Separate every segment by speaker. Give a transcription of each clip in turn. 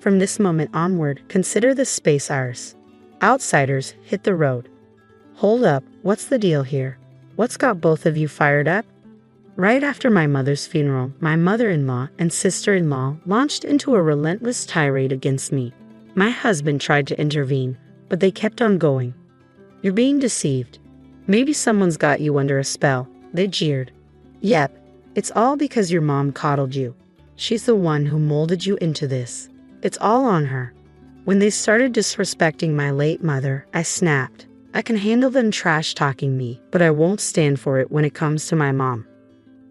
Speaker 1: From this moment onward, consider this space ours. Outsiders, hit the road. Hold up, what's the deal here? What's got both of you fired up? Right after my mother's funeral, my mother-in-law and sister-in-law launched into a relentless tirade against me. My husband tried to intervene, but they kept on going. You're being deceived. Maybe someone's got you under a spell, they jeered. Yep, it's all because your mom coddled you. She's the one who molded you into this. It's all on her. When they started disrespecting my late mother, I snapped. I can handle them trash-talking me, but I won't stand for it when it comes to my mom.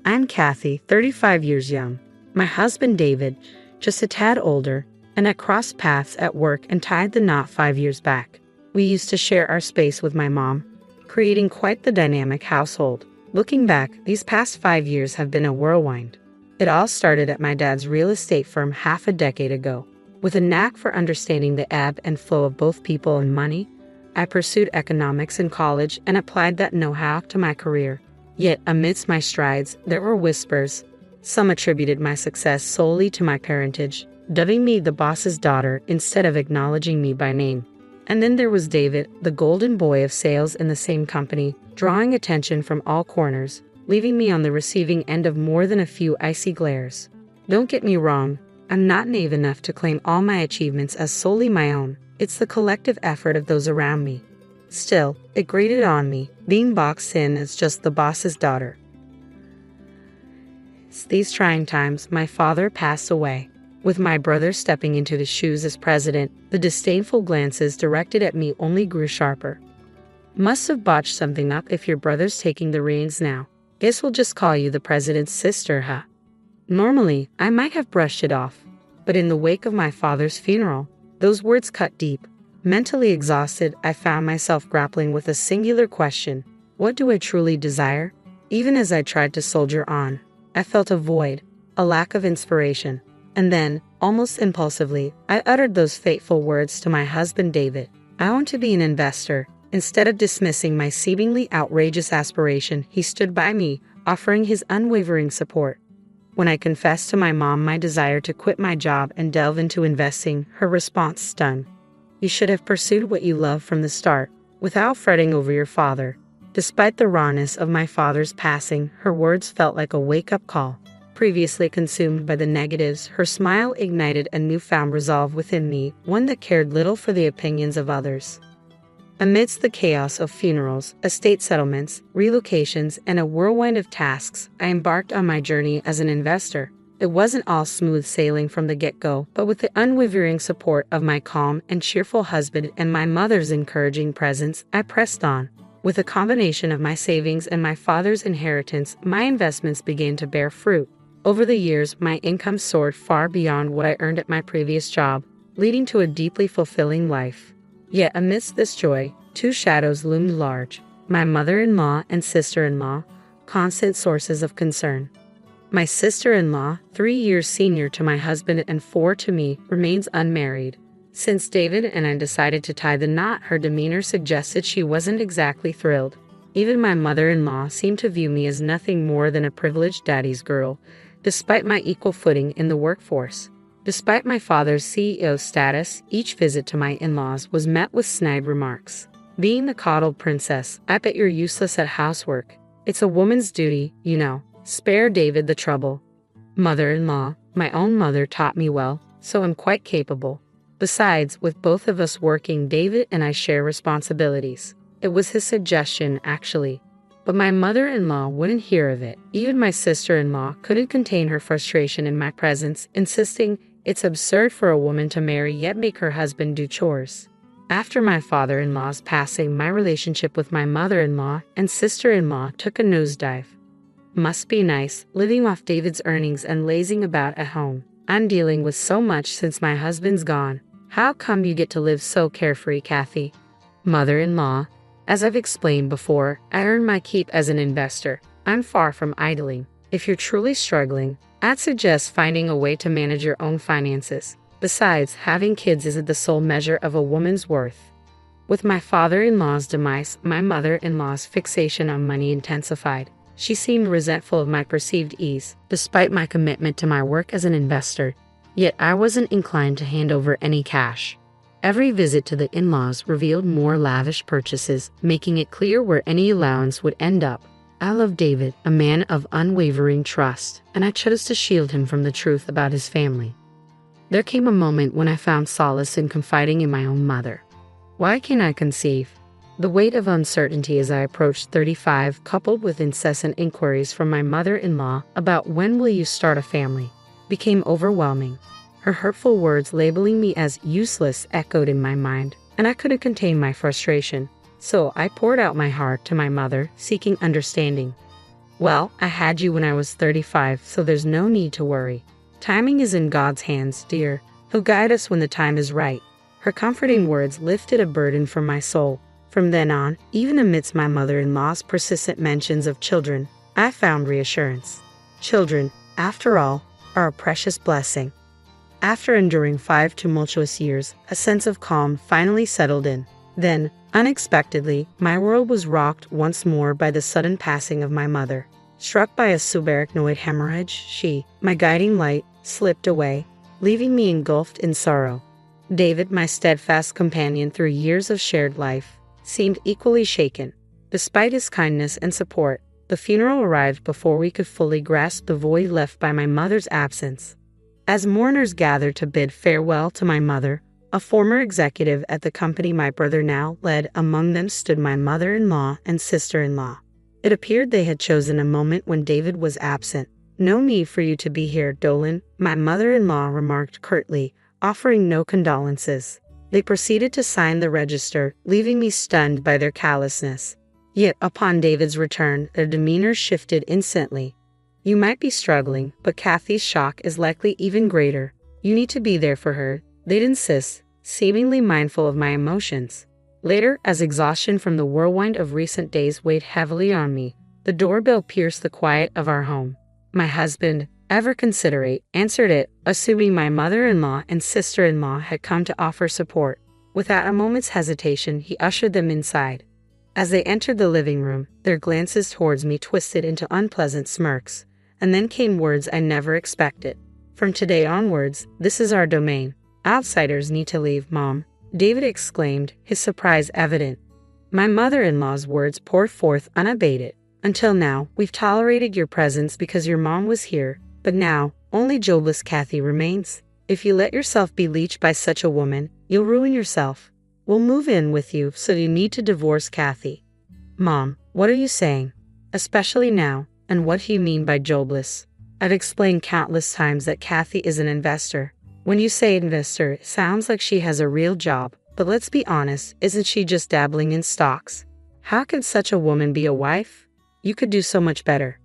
Speaker 1: I'm Kathy, 35 years young. My husband David, just a tad older, and I crossed paths at work and tied the knot 5 years back. We used to share our space with my mom, creating quite the dynamic household. Looking back, these past 5 years have been a whirlwind. It all started at my dad's real estate firm half a decade ago. With a knack for understanding the ebb and flow of both people and money, I pursued economics in college and applied that know-how to my career. Yet, amidst my strides, there were whispers. Some attributed my success solely to my parentage, dubbing me the boss's daughter instead of acknowledging me by name. And then there was David, the golden boy of sales in the same company, drawing attention from all corners, leaving me on the receiving end of more than a few icy glares. Don't get me wrong, I'm not naive enough to claim all my achievements as solely my own. It's the collective effort of those around me. Still, it grated on me, being boxed in as just the boss's daughter. These trying times, my father passed away. With my brother stepping into his shoes as president, the disdainful glances directed at me only grew sharper. Must have botched something up if your brother's taking the reins now. Guess we'll just call you the president's sister, huh? Normally, I might have brushed it off, but in the wake of my father's funeral, those words cut deep. Mentally exhausted, I found myself grappling with a singular question. What do I truly desire? Even as I tried to soldier on, I felt a void, a lack of inspiration. And then, almost impulsively, I uttered those fateful words to my husband David. I want to be an investor. Instead of dismissing my seemingly outrageous aspiration, he stood by me, offering his unwavering support. When I confessed to my mom my desire to quit my job and delve into investing, her response stunned. You should have pursued what you love from the start, without fretting over your father. Despite the rawness of my father's passing, her words felt like a wake-up call. Previously consumed by the negatives, her smile ignited a newfound resolve within me, one that cared little for the opinions of others. Amidst the chaos of funerals, estate settlements, relocations, and a whirlwind of tasks, I embarked on my journey as an investor. It wasn't all smooth sailing from the get-go, but with the unwavering support of my calm and cheerful husband and my mother's encouraging presence, I pressed on. With a combination of my savings and my father's inheritance, my investments began to bear fruit. Over the years, my income soared far beyond what I earned at my previous job, leading to a deeply fulfilling life. Yet amidst this joy, two shadows loomed large: my mother-in-law and sister-in-law, constant sources of concern. My sister-in-law, 3 years senior to my husband and 4 to me, remains unmarried. Since David and I decided to tie the knot, her demeanor suggested she wasn't exactly thrilled. Even my mother-in-law seemed to view me as nothing more than a privileged daddy's girl, despite my equal footing in the workforce. Despite my father's CEO status, each visit to my in-laws was met with snide remarks. Being the coddled princess, I bet you're useless at housework. It's a woman's duty, you know. Spare David the trouble. Mother-in-law, my own mother taught me well, so I'm quite capable. Besides, with both of us working, David and I share responsibilities. It was his suggestion, actually. But my mother-in-law wouldn't hear of it. Even my sister-in-law couldn't contain her frustration in my presence, insisting it's absurd for a woman to marry yet make her husband do chores. After my father-in-law's passing, my relationship with my mother-in-law and sister-in-law took a nosedive. Must be nice, living off David's earnings and lazing about at home. I'm dealing with so much since my husband's gone. How come you get to live so carefree, Kathy? Mother-in-law, as I've explained before, I earn my keep as an investor. I'm far from idling. If you're truly struggling, I'd suggest finding a way to manage your own finances. Besides, having kids isn't the sole measure of a woman's worth. With my father-in-law's demise, my mother-in-law's fixation on money intensified. She seemed resentful of my perceived ease, despite my commitment to my work as an investor. Yet I wasn't inclined to hand over any cash. Every visit to the in-laws revealed more lavish purchases, making it clear where any allowance would end up. I loved David, a man of unwavering trust, and I chose to shield him from the truth about his family. There came a moment when I found solace in confiding in my own mother. Why can't I conceive? The weight of uncertainty as I approached 35, coupled with incessant inquiries from my mother-in-law about when will you start a family, became overwhelming. Her hurtful words labeling me as useless echoed in my mind, and I couldn't contain my frustration. So I poured out my heart to my mother, seeking understanding. Well, I had you when I was 35, so there's no need to worry. Timing is in God's hands, dear. He'll guide us when the time is right. Her comforting words lifted a burden from my soul. From then on, even amidst my mother-in-law's persistent mentions of children, I found reassurance. Children, after all, are a precious blessing. After enduring 5 tumultuous years, a sense of calm finally settled in. Then, unexpectedly, my world was rocked once more by the sudden passing of my mother. Struck by a subarachnoid hemorrhage, she, my guiding light, slipped away, leaving me engulfed in sorrow. David, my steadfast companion through years of shared life, seemed equally shaken. Despite his kindness and support, the funeral arrived before we could fully grasp the void left by my mother's absence. As mourners gathered to bid farewell to my mother, a former executive at the company my brother now led, among them stood my mother-in-law and sister-in-law. It appeared they had chosen a moment when David was absent. "No need for you to be here, Dolan," my mother-in-law remarked curtly, offering no condolences. They proceeded to sign the register, leaving me stunned by their callousness. Yet upon David's return, their demeanor shifted instantly. "You might be struggling, but Kathy's shock is likely even greater. You need to be there for her," they'd insist, seemingly mindful of my emotions. Later, as exhaustion from the whirlwind of recent days weighed heavily on me, the doorbell pierced the quiet of our home. My husband, ever considerate, answered it, assuming my mother-in-law and sister-in-law had come to offer support. Without a moment's hesitation, he ushered them inside. As they entered the living room, their glances towards me twisted into unpleasant smirks, and then came words I never expected. "From today onwards, this is our domain. Outsiders need to leave, Mom," David exclaimed, his surprise evident. My mother-in-law's words poured forth unabated. "Until now, we've tolerated your presence because your mom was here, but now, only jobless Kathy remains. If you let yourself be leached by such a woman, you'll ruin yourself. We'll move in with you, so you need to divorce Kathy." "Mom, what are you saying? Especially now, and what do you mean by jobless?" I've explained countless times that Kathy is an investor. When you say investor, it sounds like she has a real job, but let's be honest, isn't she just dabbling in stocks? How can such a woman be a wife? You could do so much better.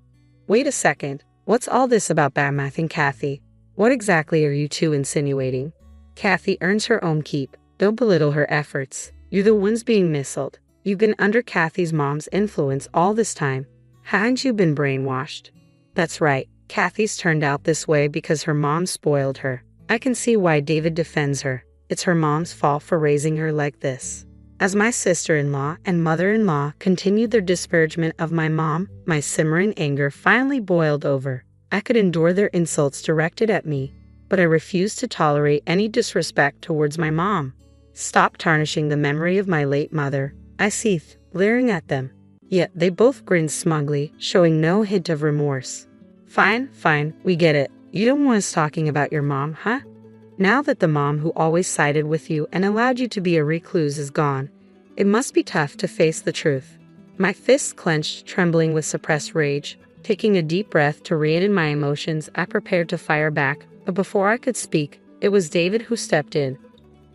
Speaker 1: Wait a second, what's all this about badmouthing Kathy? What exactly are you two insinuating? Kathy earns her own keep. Don't belittle her efforts. You're the ones being misled. You've been under Kathy's mom's influence all this time. Haven't you been brainwashed? That's right, Kathy's turned out this way because her mom spoiled her. I can see why David defends her. It's her mom's fault for raising her like this. As my sister-in-law and mother-in-law continued their disparagement of my mom, my simmering anger finally boiled over. I could endure their insults directed at me, but I refused to tolerate any disrespect towards my mom. "Stop tarnishing the memory of my late mother," I seethed, leering at them. Yet they both grinned smugly, showing no hint of remorse. Fine, we get it. You don't want us talking about your mom, huh? Now that the mom who always sided with you and allowed you to be a recluse is gone, it must be tough to face the truth." My fists clenched, trembling with suppressed rage. Taking a deep breath to rein in my emotions, I prepared to fire back, but before I could speak, it was David who stepped in.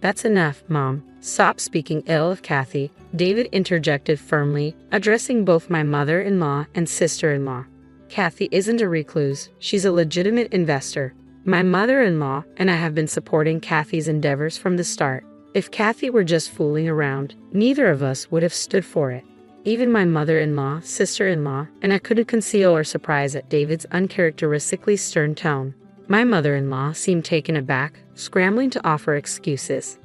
Speaker 1: "That's enough, Mom. Stop speaking ill of Kathy," David interjected firmly, addressing both my mother-in-law and sister-in-law. "Kathy isn't a recluse. She's a legitimate investor. My mother-in-law and I have been supporting Kathy's endeavors from the start. If Kathy were just fooling around, neither of us would have stood for it." Even my mother-in-law, sister-in-law, and I couldn't conceal our surprise at David's uncharacteristically stern tone. My mother-in-law seemed taken aback, scrambling to offer excuses.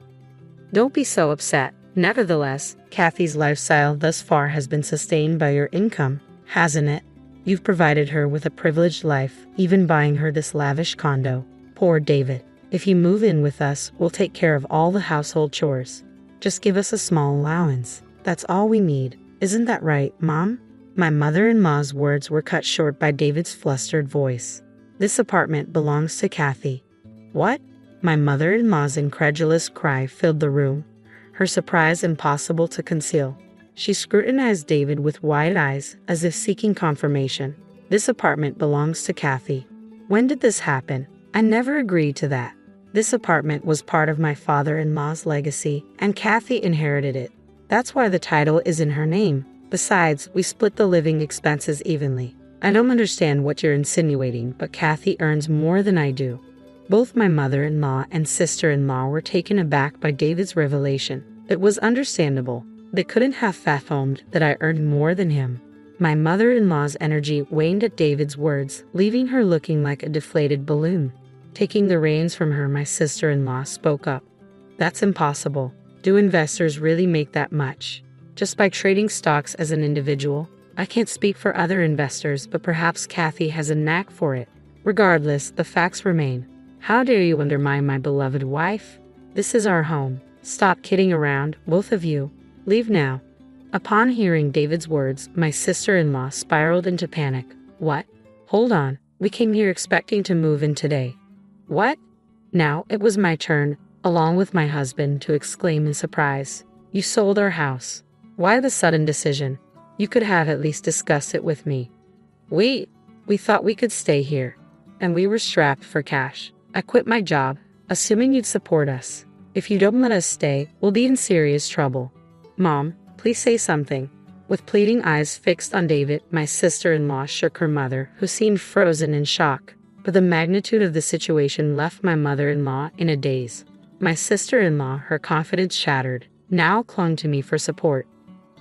Speaker 1: "Don't be so upset. Nevertheless, Kathy's lifestyle thus far has been sustained by your income, hasn't it? You've provided her with a privileged life, even buying her this lavish condo." Poor David. If you move in with us, we'll take care of all the household chores. Just give us a small allowance. That's all we need. Isn't that right, Mom?" My mother-in-law's words were cut short by David's flustered voice. "This apartment belongs to Kathy." "What?" My mother-in-law's incredulous cry filled the room, her surprise impossible to conceal. She scrutinized David with wide eyes, as if seeking confirmation. "This apartment belongs to Kathy. When did this happen? I never agreed to that. This apartment was part of my father-in-law's legacy, and Kathy inherited it. That's why the title is in her name. Besides, we split the living expenses evenly. I don't understand what you're insinuating, but Kathy earns more than I do." Both my mother-in-law and sister-in-law were taken aback by David's revelation. It was understandable. They couldn't have fathomed that I earned more than him. My mother-in-law's energy waned at David's words, leaving her looking like a deflated balloon. Taking the reins from her, my sister-in-law spoke up. "That's impossible. Do investors really make that much? Just by trading stocks as an individual? I can't speak for other investors, but perhaps Kathy has a knack for it. Regardless, the facts remain. How dare you undermine my beloved wife? This is our home. Stop kidding around, both of you. Leave now." Upon hearing David's words, my sister-in-law spiraled into panic. "What? Hold on. We came here expecting to move in today." "What?" Now it was my turn, along with my husband, to exclaim in surprise. "You sold our house. Why the sudden decision? You could have at least discussed it with me." We thought we could stay here, and we were strapped for cash. I quit my job, assuming you'd support us. If you don't let us stay, we'll be in serious trouble. Mom, please say something." With pleading eyes fixed on David, my sister-in-law shook her mother, who seemed frozen in shock. But the magnitude of the situation left my mother-in-law in a daze. My sister-in-law, her confidence shattered, now clung to me for support.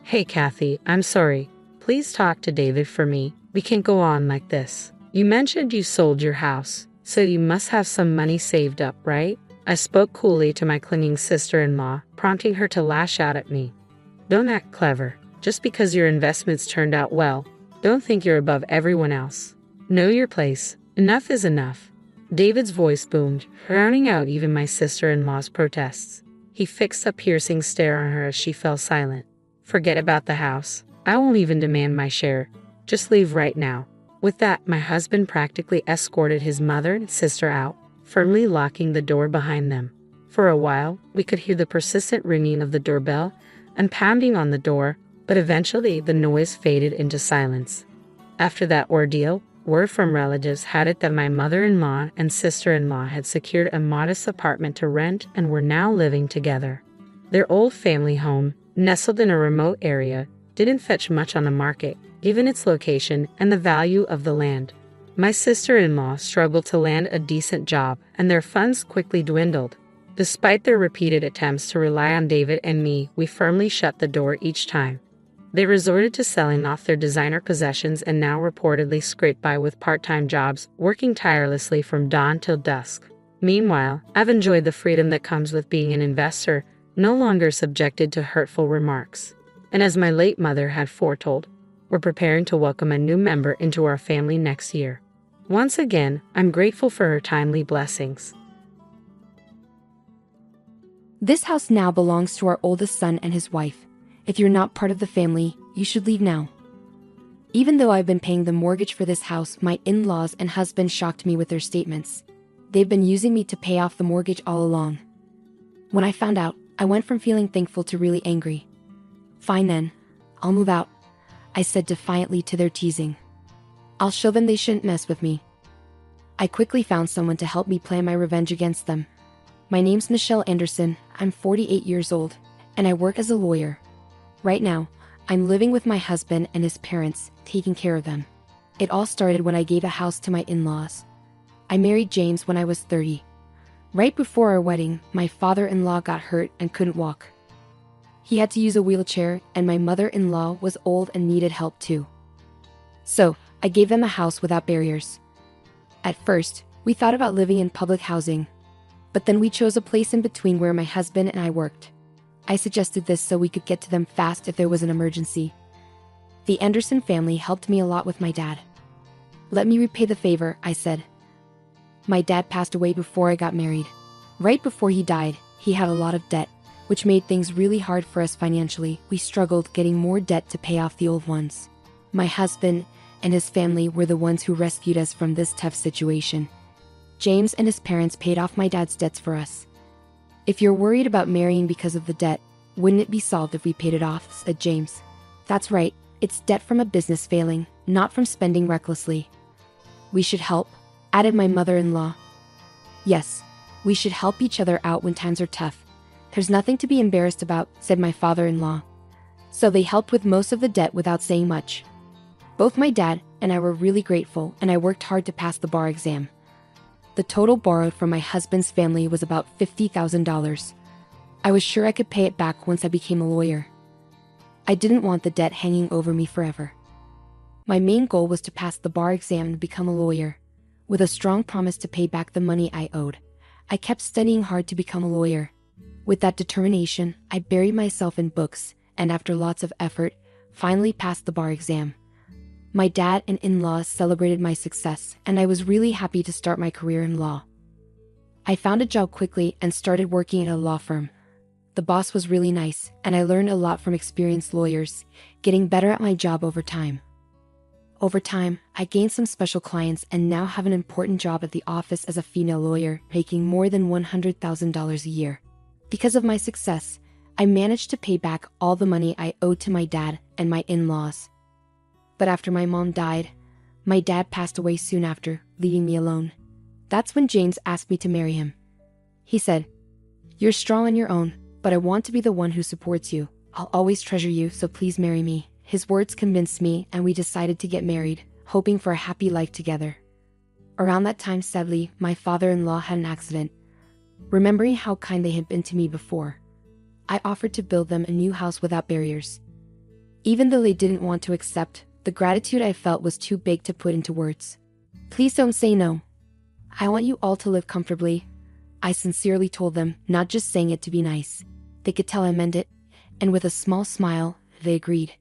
Speaker 1: "Hey, Kathy, I'm sorry. Please talk to David for me. We can't go on like this. You mentioned you sold your house, so you must have some money saved up, right?" I spoke coolly to my clinging sister-in-law, prompting her to lash out at me. "Don't act clever. Just because your investments turned out well, don't think you're above everyone else. Know your place. Enough is enough." David's voice boomed, drowning out even my sister-in-law's protests. He fixed a piercing stare on her as she fell silent. "Forget about the house. I won't even demand my share. Just leave right now." With that, my husband practically escorted his mother and sister out, firmly locking the door behind them. For a while, we could hear the persistent ringing of the doorbell and pounding on the door, but eventually the noise faded into silence. After that ordeal, word from relatives had it that my mother-in-law and sister-in-law had secured a modest apartment to rent and were now living together. Their old family home, nestled in a remote area, didn't fetch much on the market, given its location and the value of the land. My sister-in-law struggled to land a decent job, and their funds quickly dwindled. Despite their repeated attempts to rely on David and me, we firmly shut the door each time. They resorted to selling off their designer possessions and now reportedly scrape by with part-time jobs, working tirelessly from dawn till dusk. Meanwhile, I've enjoyed the freedom that comes with being an investor, no longer subjected to hurtful remarks. And as my late mother had foretold, we're preparing to welcome a new member into our family next year. Once again, I'm grateful for her timely blessings.
Speaker 2: This house now belongs to our oldest son and his wife. If you're not part of the family, you should leave now. Even though I've been paying the mortgage for this house, my in-laws and husband shocked me with their statements. They've been using me to pay off the mortgage all along. When I found out, I went from feeling thankful to really angry. "Fine then, I'll move out," I said defiantly to their teasing. "I'll show them they shouldn't mess with me." I quickly found someone to help me plan my revenge against them. My name's Michelle Anderson, I'm 48 years old, and I work as a lawyer. Right now, I'm living with my husband and his parents, taking care of them. It all started when I gave a house to my in-laws. I married James when I was 30. Right before our wedding, my father-in-law got hurt and couldn't walk. He had to use a wheelchair, and my mother-in-law was old and needed help too. So, I gave them a house without barriers. At first, we thought about living in public housing, but then we chose a place in between where my husband and I worked. I suggested this so we could get to them fast if there was an emergency. The Anderson family helped me a lot with my dad. "Let me repay the favor," I said. My dad passed away before I got married. Right before he died, he had a lot of debt, which made things really hard for us financially. We struggled getting more debt to pay off the old ones. My husband and his family were the ones who rescued us from this tough situation. James and his parents paid off my dad's debts for us. "If you're worried about marrying because of the debt, wouldn't it be solved if we paid it off?" said James. "That's right, it's debt from a business failing, not from spending recklessly." "We should help," added my mother-in-law. "Yes, we should help each other out when times are tough. There's nothing to be embarrassed about," said my father-in-law. So they helped with most of the debt without saying much. Both my dad and I were really grateful, and I worked hard to pass the bar exam. The total borrowed from my husband's family was about $50,000. I was sure I could pay it back once I became a lawyer. I didn't want the debt hanging over me forever. My main goal was to pass the bar exam and become a lawyer. With a strong promise to pay back the money I owed, I kept studying hard to become a lawyer. With that determination, I buried myself in books, and after lots of effort, finally passed the bar exam. My dad and in-laws celebrated my success, and I was really happy to start my career in law. I found a job quickly and started working at a law firm. The boss was really nice, and I learned a lot from experienced lawyers, getting better at my job over time. Over time, I gained some special clients and now have an important job at the office as a female lawyer, making more than $100,000 a year. Because of my success, I managed to pay back all the money I owed to my dad and my in-laws. But after my mom died, my dad passed away soon after, leaving me alone. That's when James asked me to marry him. He said, "You're strong on your own, but I want to be the one who supports you. I'll always treasure you, so please marry me." His words convinced me, and we decided to get married, hoping for a happy life together. Around that time, sadly, my father-in-law had an accident. Remembering how kind they had been to me before, I offered to build them a new house without barriers. Even though they didn't want to accept, the gratitude I felt was too big to put into words. "Please don't say no. I want you all to live comfortably," I sincerely told them, not just saying it to be nice. They could tell I meant it, and with a small smile, they agreed.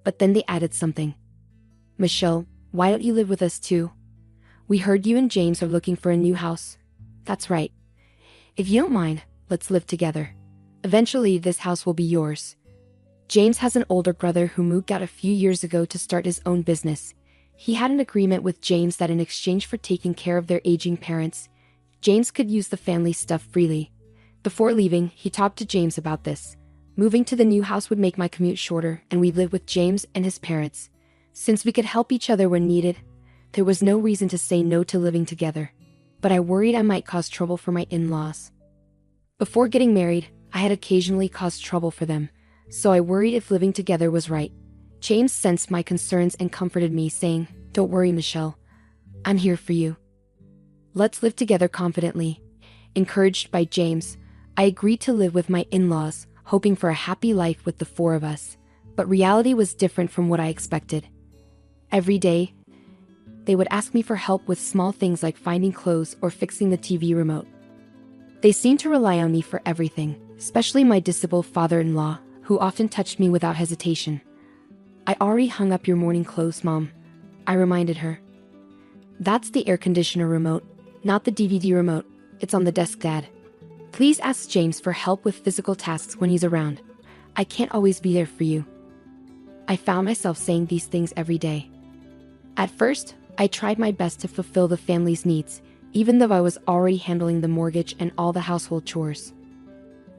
Speaker 2: But then they added something. "Michelle, why don't you live with us too? We heard you and James are looking for a new house." "That's right. If you don't mind, let's live together. Eventually, this house will be yours." James has an older brother who moved out a few years ago to start his own business. He had an agreement with James that in exchange for taking care of their aging parents, James could use the family stuff freely. Before leaving, he talked to James about this. Moving to the new house would make my commute shorter, and we'd live with James and his parents. Since we could help each other when needed, there was no reason to say no to living together. But I worried I might cause trouble for my in-laws. Before getting married, I had occasionally caused trouble for them, so I worried if living together was right. James sensed my concerns and comforted me, saying, "Don't worry, Michelle. I'm here for you. Let's live together confidently." Encouraged by James, I agreed to live with my in-laws, hoping for a happy life with the four of us. But reality was different from what I expected. Every day, they would ask me for help with small things like finding clothes or fixing the TV remote. They seemed to rely on me for everything, especially my disabled father-in-law, who often touched me without hesitation. "I already hung up your morning clothes, Mom," I reminded her. "That's the air conditioner remote, not the DVD remote. It's on the desk, Dad. Please ask James for help with physical tasks when he's around. I can't always be there for you." I found myself saying these things every day. At first, I tried my best to fulfill the family's needs, even though I was already handling the mortgage and all the household chores.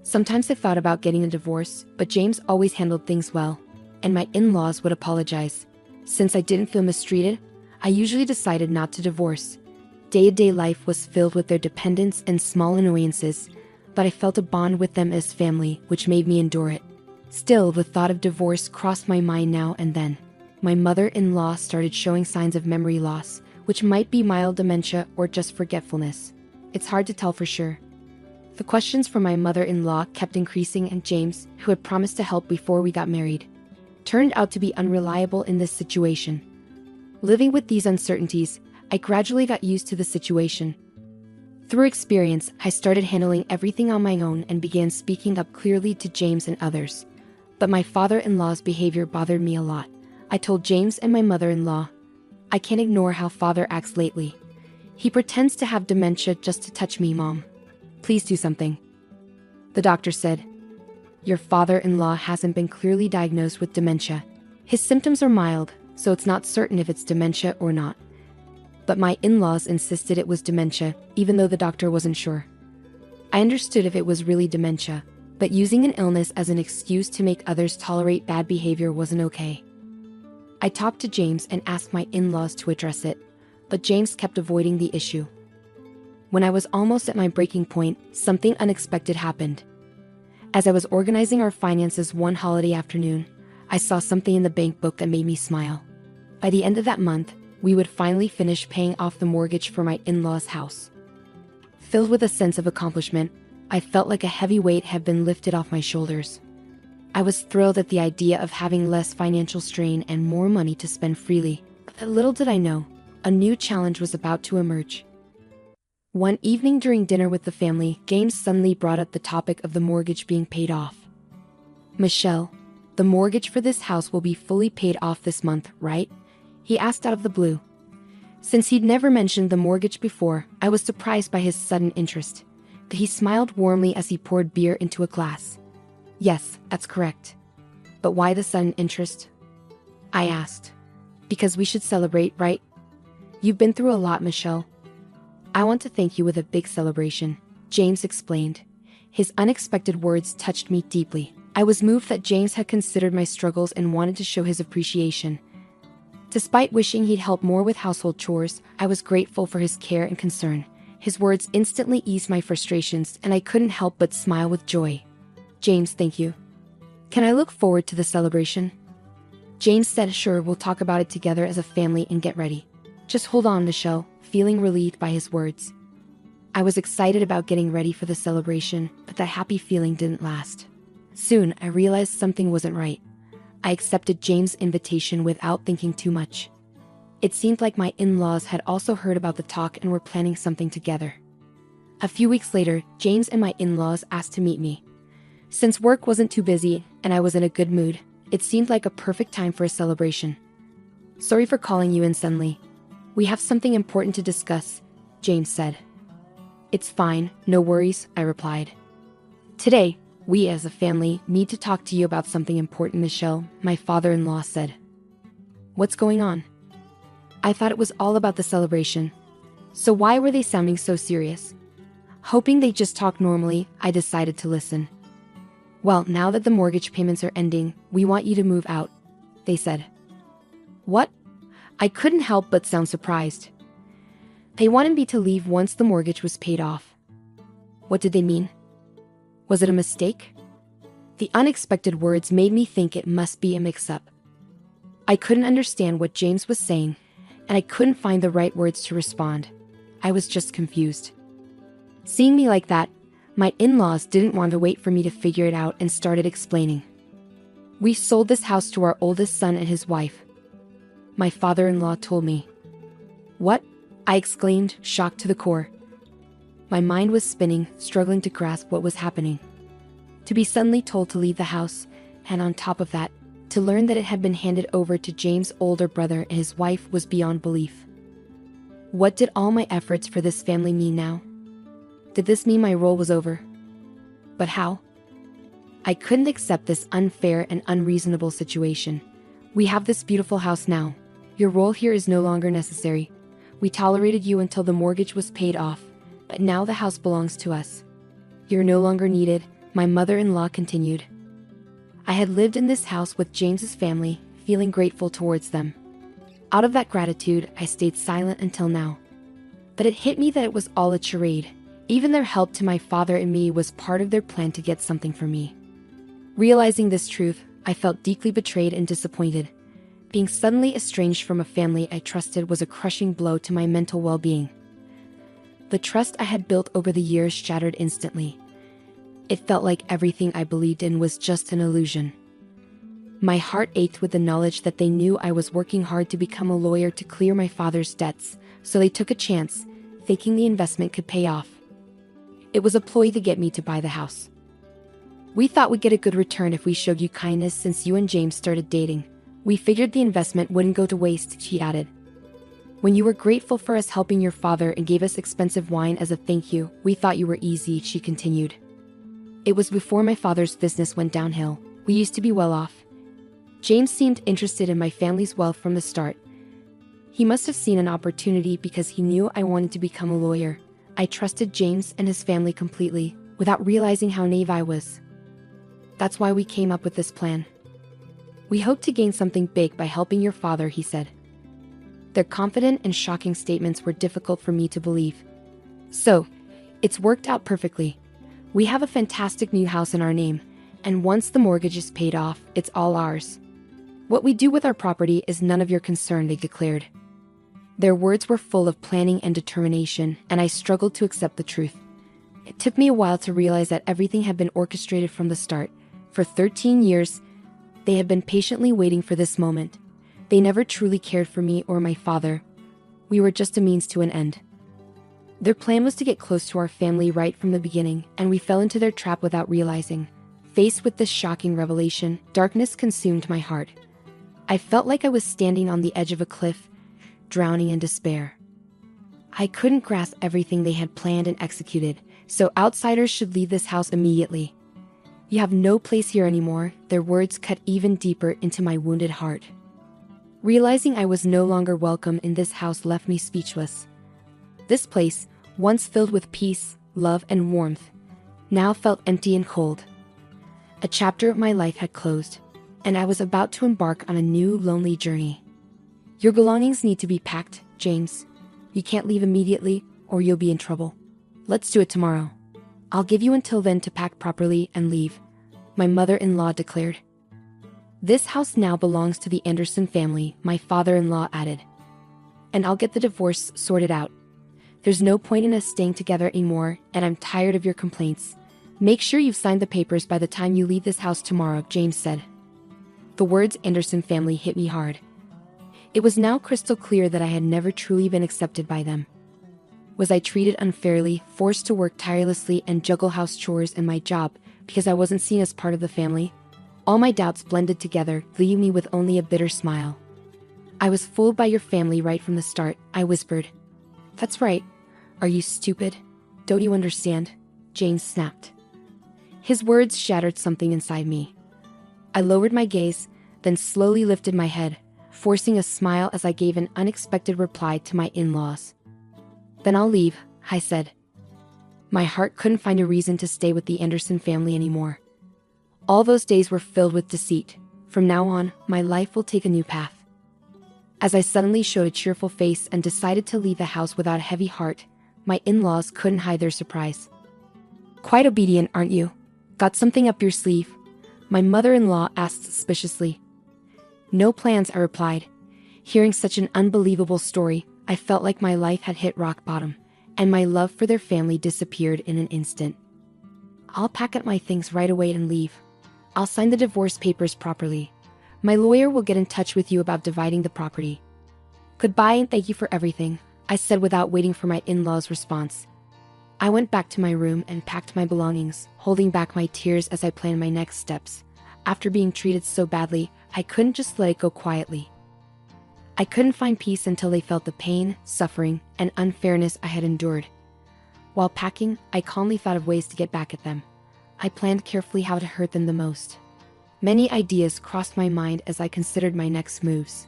Speaker 2: Sometimes I thought about getting a divorce, but James always handled things well, and my in-laws would apologize. Since I didn't feel mistreated, I usually decided not to divorce. Day-to-day life was filled with their dependence and small annoyances, but I felt a bond with them as family, which made me endure it. Still, the thought of divorce crossed my mind now and then. My mother-in-law started showing signs of memory loss, which might be mild dementia or just forgetfulness. It's hard to tell for sure. The questions from my mother-in-law kept increasing, and James, who had promised to help before we got married, turned out to be unreliable in this situation. Living with these uncertainties, I gradually got used to the situation. Through experience, I started handling everything on my own and began speaking up clearly to James and others. But my father-in-law's behavior bothered me a lot. I told James and my mother-in-law, "I can't ignore how Father acts lately. He pretends to have dementia just to touch me, Mom. Please do something. The doctor said. Your father-in-law hasn't been clearly diagnosed with dementia. His symptoms are mild, so it's not certain if it's dementia or not. But my in-laws insisted it was dementia, even though the doctor wasn't sure. I understood if it was really dementia, but using an illness as an excuse to make others tolerate bad behavior wasn't okay. I talked to James and asked my in-laws to address it, but James kept avoiding the issue. When I was almost at my breaking point, something unexpected happened. As I was organizing our finances one holiday afternoon, I saw something in the bank book that made me smile. By the end of that month, we would finally finish paying off the mortgage for my in-laws' house. Filled with a sense of accomplishment, I felt like a heavy weight had been lifted off my shoulders. I was thrilled at the idea of having less financial strain and more money to spend freely, but little did I know, a new challenge was about to emerge. One evening during dinner with the family, James suddenly brought up the topic of the mortgage being paid off. Michelle, the mortgage for this house will be fully paid off this month, right? He asked out of the blue. Since he'd never mentioned the mortgage before, I was surprised by his sudden interest. But he smiled warmly as he poured beer into a glass. Yes, that's correct. But why the sudden interest? I asked. Because we should celebrate, right? You've been through a lot, Michelle. I want to thank you with a big celebration, James explained. His unexpected words touched me deeply. I was moved that James had considered my struggles and wanted to show his appreciation. Despite wishing he'd help more with household chores, I was grateful for his care and concern. His words instantly eased my frustrations, and I couldn't help but smile with joy. James, thank you. Can I look forward to the celebration? James said, sure, we'll talk about it together as a family and get ready. Just hold on, Michelle, feeling relieved by his words. I was excited about getting ready for the celebration, but that happy feeling didn't last. Soon, I realized something wasn't right. I accepted James' invitation without thinking too much. It seemed like my in-laws had also heard about the talk and were planning something together. A few weeks later, James and my in-laws asked to meet me. Since work wasn't too busy and I was in a good mood, it seemed like a perfect time for a celebration. Sorry for calling you in suddenly. We have something important to discuss, James said. It's fine, no worries, I replied. Today, we as a family need to talk to you about something important, Michelle, my father-in-law said. What's going on? I thought it was all about the celebration. So why were they sounding so serious? Hoping they just talk normally, I decided to listen. Well, now that the mortgage payments are ending, we want you to move out, they said. What? I couldn't help but sound surprised. They wanted me to leave once the mortgage was paid off. What did they mean? Was it a mistake? The unexpected words made me think it must be a mix-up. I couldn't understand what James was saying, and I couldn't find the right words to respond. I was just confused. Seeing me like that, my in-laws didn't want to wait for me to figure it out and started explaining. We sold this house to our oldest son and his wife. My father-in-law told me. What? I exclaimed, shocked to the core. My mind was spinning, struggling to grasp what was happening. To be suddenly told to leave the house, and on top of that, to learn that it had been handed over to James' older brother and his wife was beyond belief. What did all my efforts for this family mean now? Did this mean my role was over? But how? I couldn't accept this unfair and unreasonable situation. We have this beautiful house now. Your role here is no longer necessary. We tolerated you until the mortgage was paid off, but now the house belongs to us. You're no longer needed, my mother-in-law continued. I had lived in this house with James's family, feeling grateful towards them. Out of that gratitude, I stayed silent until now. But it hit me that it was all a charade. Even their help to my father and me was part of their plan to get something for me. Realizing this truth, I felt deeply betrayed and disappointed. Being suddenly estranged from a family I trusted was a crushing blow to my mental well-being. The trust I had built over the years shattered instantly. It felt like everything I believed in was just an illusion. My heart ached with the knowledge that they knew I was working hard to become a lawyer to clear my father's debts, so they took a chance, thinking the investment could pay off. It was a ploy to get me to buy the house. We thought we'd get a good return if we showed you kindness since you and James started dating. We figured the investment wouldn't go to waste, she added. When you were grateful for us helping your father and gave us expensive wine as a thank you, we thought you were easy, she continued. It was before my father's business went downhill. We used to be well off. James seemed interested in my family's wealth from the start. He must have seen an opportunity because he knew I wanted to become a lawyer. I trusted James and his family completely, without realizing how naive I was. That's why we came up with this plan. We hope to gain something big by helping your father, he said. Their confident and shocking statements were difficult for me to believe. So, it's worked out perfectly. We have a fantastic new house in our name, and once the mortgage is paid off, it's all ours. What we do with our property is none of your concern, they declared. Their words were full of planning and determination, and I struggled to accept the truth. It took me a while to realize that everything had been orchestrated from the start. For 13 years, they had been patiently waiting for this moment. They never truly cared for me or my father. We were just a means to an end. Their plan was to get close to our family right from the beginning, and we fell into their trap without realizing. Faced with this shocking revelation, darkness consumed my heart. I felt like I was standing on the edge of a cliff, drowning in despair. I couldn't grasp everything they had planned and executed, so outsiders should leave this house immediately. You have no place here anymore, their words cut even deeper into my wounded heart. Realizing I was no longer welcome in this house left me speechless. This place, once filled with peace, love, and warmth, now felt empty and cold. A chapter of my life had closed, and I was about to embark on a new, lonely journey. Your belongings need to be packed, James. You can't leave immediately, or you'll be in trouble. Let's do it tomorrow. I'll give you until then to pack properly and leave, my mother-in-law declared. This house now belongs to the Anderson family, my father-in-law added. And I'll get the divorce sorted out. There's no point in us staying together anymore, and I'm tired of your complaints. Make sure you've signed the papers by the time you leave this house tomorrow, James said. The words Anderson family hit me hard. It was now crystal clear that I had never truly been accepted by them. Was I treated unfairly, forced to work tirelessly and juggle house chores and my job because I wasn't seen as part of the family? All my doubts blended together, leaving me with only a bitter smile. I was fooled by your family right from the start, I whispered. That's right. Are you stupid? Don't you understand? James snapped. His words shattered something inside me. I lowered my gaze, then slowly lifted my head, forcing a smile as I gave an unexpected reply to my in-laws. Then I'll leave, I said. My heart couldn't find a reason to stay with the Anderson family anymore. All those days were filled with deceit. From now on, my life will take a new path. As I suddenly showed a cheerful face and decided to leave the house without a heavy heart, my in-laws couldn't hide their surprise. Quite obedient, aren't you? Got something up your sleeve? My mother-in-law asked suspiciously. No plans, I replied. Hearing such an unbelievable story, I felt like my life had hit rock bottom, and my love for their family disappeared in an instant. I'll pack up my things right away and leave. I'll sign the divorce papers properly. My lawyer will get in touch with you about dividing the property. Goodbye and thank you for everything, I said without waiting for my in-laws' response. I went back to my room and packed my belongings, holding back my tears as I planned my next steps. After being treated so badly, I couldn't just let it go quietly. I couldn't find peace until they felt the pain, suffering, and unfairness I had endured. While packing, I calmly thought of ways to get back at them. I planned carefully how to hurt them the most. Many ideas crossed my mind as I considered my next moves.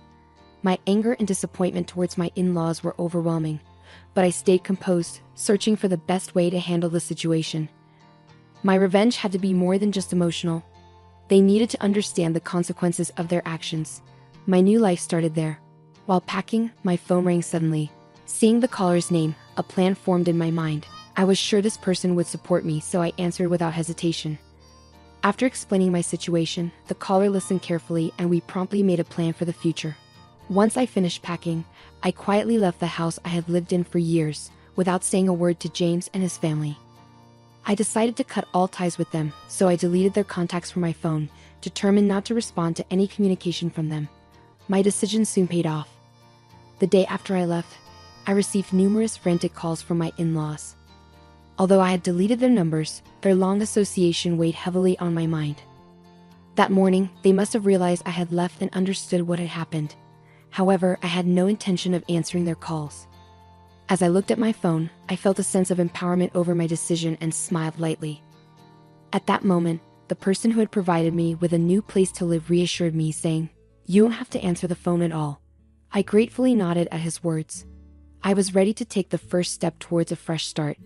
Speaker 2: My anger and disappointment towards my in-laws were overwhelming, but I stayed composed, searching for the best way to handle the situation. My revenge had to be more than just emotional. They needed to understand the consequences of their actions. My new life started there. While packing, my phone rang suddenly. Seeing the caller's name, a plan formed in my mind. I was sure this person would support me, so I answered without hesitation. After explaining my situation, the caller listened carefully and we promptly made a plan for the future. Once I finished packing, I quietly left the house I had lived in for years, without saying a word to James and his family. I decided to cut all ties with them, so I deleted their contacts from my phone, determined not to respond to any communication from them. My decision soon paid off. The day after I left, I received numerous frantic calls from my in-laws. Although I had deleted their numbers, their long association weighed heavily on my mind. That morning, they must have realized I had left and understood what had happened. However, I had no intention of answering their calls. As I looked at my phone, I felt a sense of empowerment over my decision and smiled lightly. At that moment, the person who had provided me with a new place to live reassured me, saying, "You don't have to answer the phone at all." I gratefully nodded at his words. I was ready to take the first step towards a fresh start.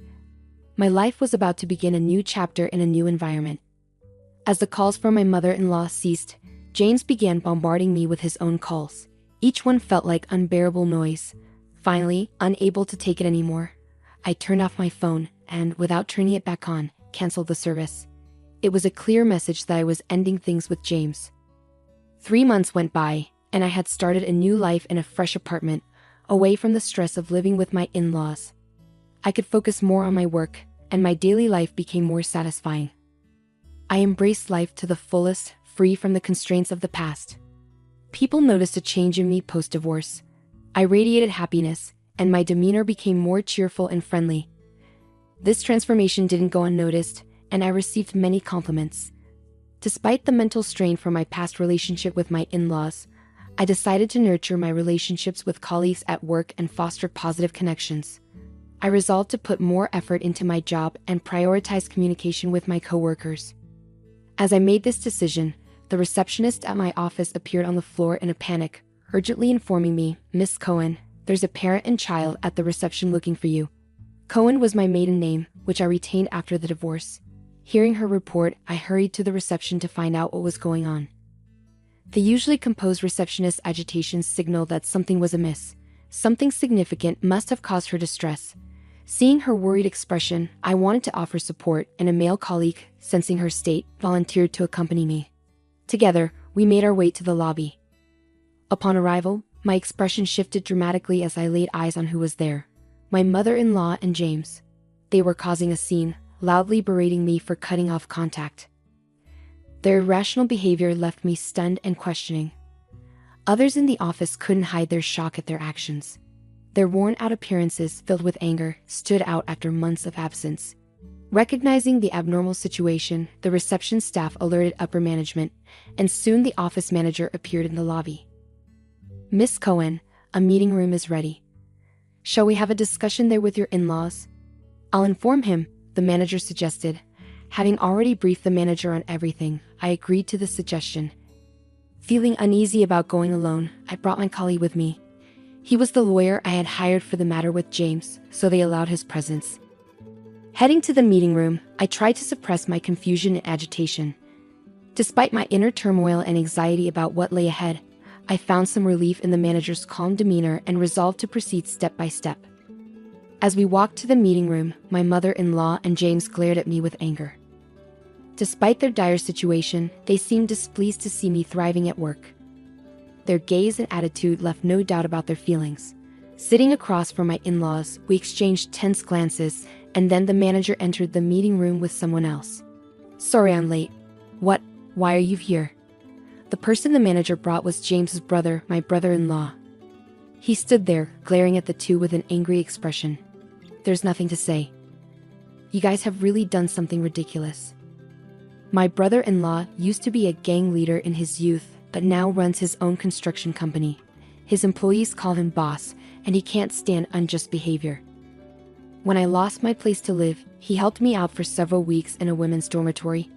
Speaker 2: My life was about to begin a new chapter in a new environment. As the calls from my mother-in-law ceased, James began bombarding me with his own calls. Each one felt like unbearable noise. Finally, unable to take it anymore, I turned off my phone and, without turning it back on, canceled the service. It was a clear message that I was ending things with James. 3 months went by, and I had started a new life in a fresh apartment, away from the stress of living with my in-laws. I could focus more on my work, and my daily life became more satisfying. I embraced life to the fullest, free from the constraints of the past. People noticed a change in me post-divorce. I radiated happiness, and my demeanor became more cheerful and friendly. This transformation didn't go unnoticed, and I received many compliments. Despite the mental strain from my past relationship with my in-laws, I decided to nurture my relationships with colleagues at work and foster positive connections. I resolved to put more effort into my job and prioritize communication with my coworkers. As I made this decision, the receptionist at my office appeared on the floor in a panic, urgently informing me, "Miss Cohen, there's a parent and child at the reception looking for you." Cohen was my maiden name, which I retained after the divorce. Hearing her report, I hurried to the reception to find out what was going on. The usually composed receptionist's agitation signaled that something was amiss. Something significant must have caused her distress. Seeing her worried expression, I wanted to offer support, and a male colleague, sensing her state, volunteered to accompany me. Together, we made our way to the lobby. Upon arrival, my expression shifted dramatically as I laid eyes on who was there. My mother-in-law and James. They were causing a scene, loudly berating me for cutting off contact. Their irrational behavior left me stunned and questioning. Others in the office couldn't hide their shock at their actions. Their worn-out appearances, filled with anger, stood out after months of absence. Recognizing the abnormal situation, the reception staff alerted upper management, and soon the office manager appeared in the lobby. "Miss Cohen, a meeting room is ready. Shall we have a discussion there with your in-laws?" "I'll inform him," the manager suggested. Having already briefed the manager on everything, I agreed to the suggestion. Feeling uneasy about going alone, I brought my colleague with me. He was the lawyer I had hired for the matter with James, so they allowed his presence. Heading to the meeting room, I tried to suppress my confusion and agitation. Despite my inner turmoil and anxiety about what lay ahead, I found some relief in the manager's calm demeanor and resolved to proceed step by step. As we walked to the meeting room, my mother-in-law and James glared at me with anger. Despite their dire situation, they seemed displeased to see me thriving at work. Their gaze and attitude left no doubt about their feelings. Sitting across from my in-laws, we exchanged tense glances, and then the manager entered the meeting room with someone else. "Sorry I'm late." "What? Why are you here?" The person the manager brought was James's brother, my brother-in-law. He stood there, glaring at the two with an angry expression. "There's nothing to say. You guys have really done something ridiculous." My brother-in-law used to be a gang leader in his youth, but now runs his own construction company. His employees call him boss, and he can't stand unjust behavior. When I lost my place to live, he helped me out for several weeks in a women's dormitory.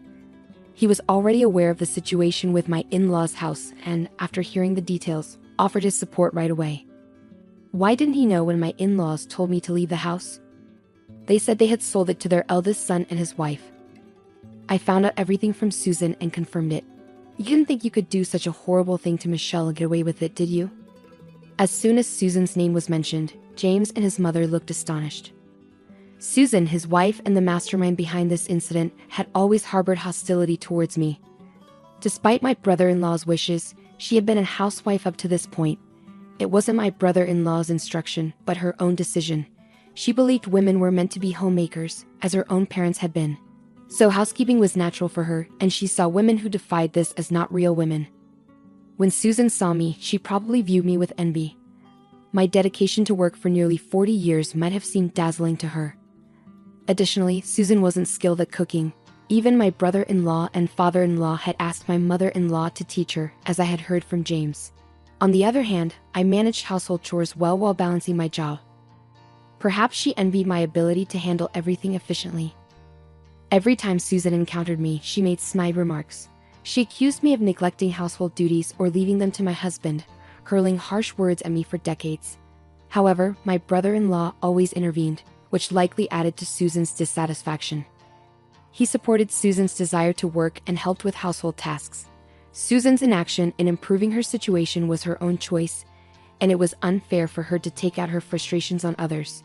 Speaker 2: He was already aware of the situation with my in-laws' house and, after hearing the details, offered his support right away. Why didn't he know when my in-laws told me to leave the house? They said they had sold it to their eldest son and his wife. I found out everything from Susan and confirmed it. You didn't think you could do such a horrible thing to Michelle and get away with it, did you? As soon as Susan's name was mentioned, James and his mother looked astonished. Susan, his wife and the mastermind behind this incident, had always harbored hostility towards me. Despite my brother-in-law's wishes, she had been a housewife up to this point. It wasn't my brother-in-law's instruction, but her own decision. She believed women were meant to be homemakers, as her own parents had been. So housekeeping was natural for her, and she saw women who defied this as not real women. When Susan saw me, she probably viewed me with envy. My dedication to work for nearly 40 years might have seemed dazzling to her. Additionally, Susan wasn't skilled at cooking. Even my brother-in-law and father-in-law had asked my mother-in-law to teach her, as I had heard from James. On the other hand, I managed household chores well while balancing my job. Perhaps she envied my ability to handle everything efficiently. Every time Susan encountered me, she made snide remarks. She accused me of neglecting household duties or leaving them to my husband, hurling harsh words at me for decades. However, my brother-in-law always intervened, which likely added to Susan's dissatisfaction. He supported Susan's desire to work and helped with household tasks. Susan's inaction in improving her situation was her own choice, and it was unfair for her to take out her frustrations on others.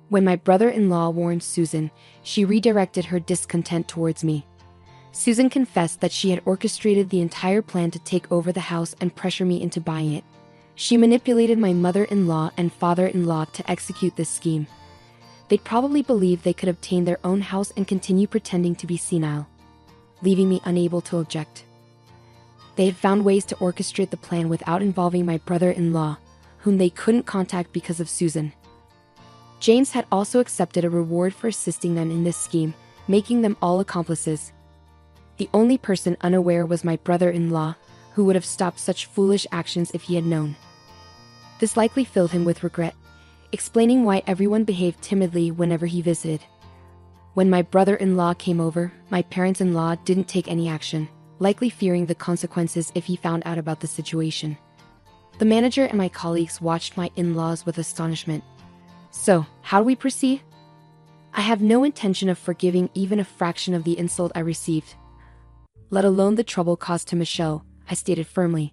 Speaker 2: When my brother-in-law warned Susan, she redirected her discontent towards me. Susan confessed that she had orchestrated the entire plan to take over the house and pressure me into buying it. She manipulated my mother-in-law and father-in-law to execute this scheme. They'd probably believed they could obtain their own house and continue pretending to be senile, leaving me unable to object. They had found ways to orchestrate the plan without involving my brother-in-law, whom they couldn't contact because of Susan. James had also accepted a reward for assisting them in this scheme, making them all accomplices. The only person unaware was my brother-in-law, who would have stopped such foolish actions if he had known. This likely filled him with regret, explaining why everyone behaved timidly whenever he visited. When my brother-in-law came over, my parents-in-law didn't take any action, likely fearing the consequences if he found out about the situation. The manager and my colleagues watched my in-laws with astonishment. So, how do we proceed? I have no intention of forgiving even a fraction of the insult I received, let alone the trouble caused to Michelle, I stated firmly.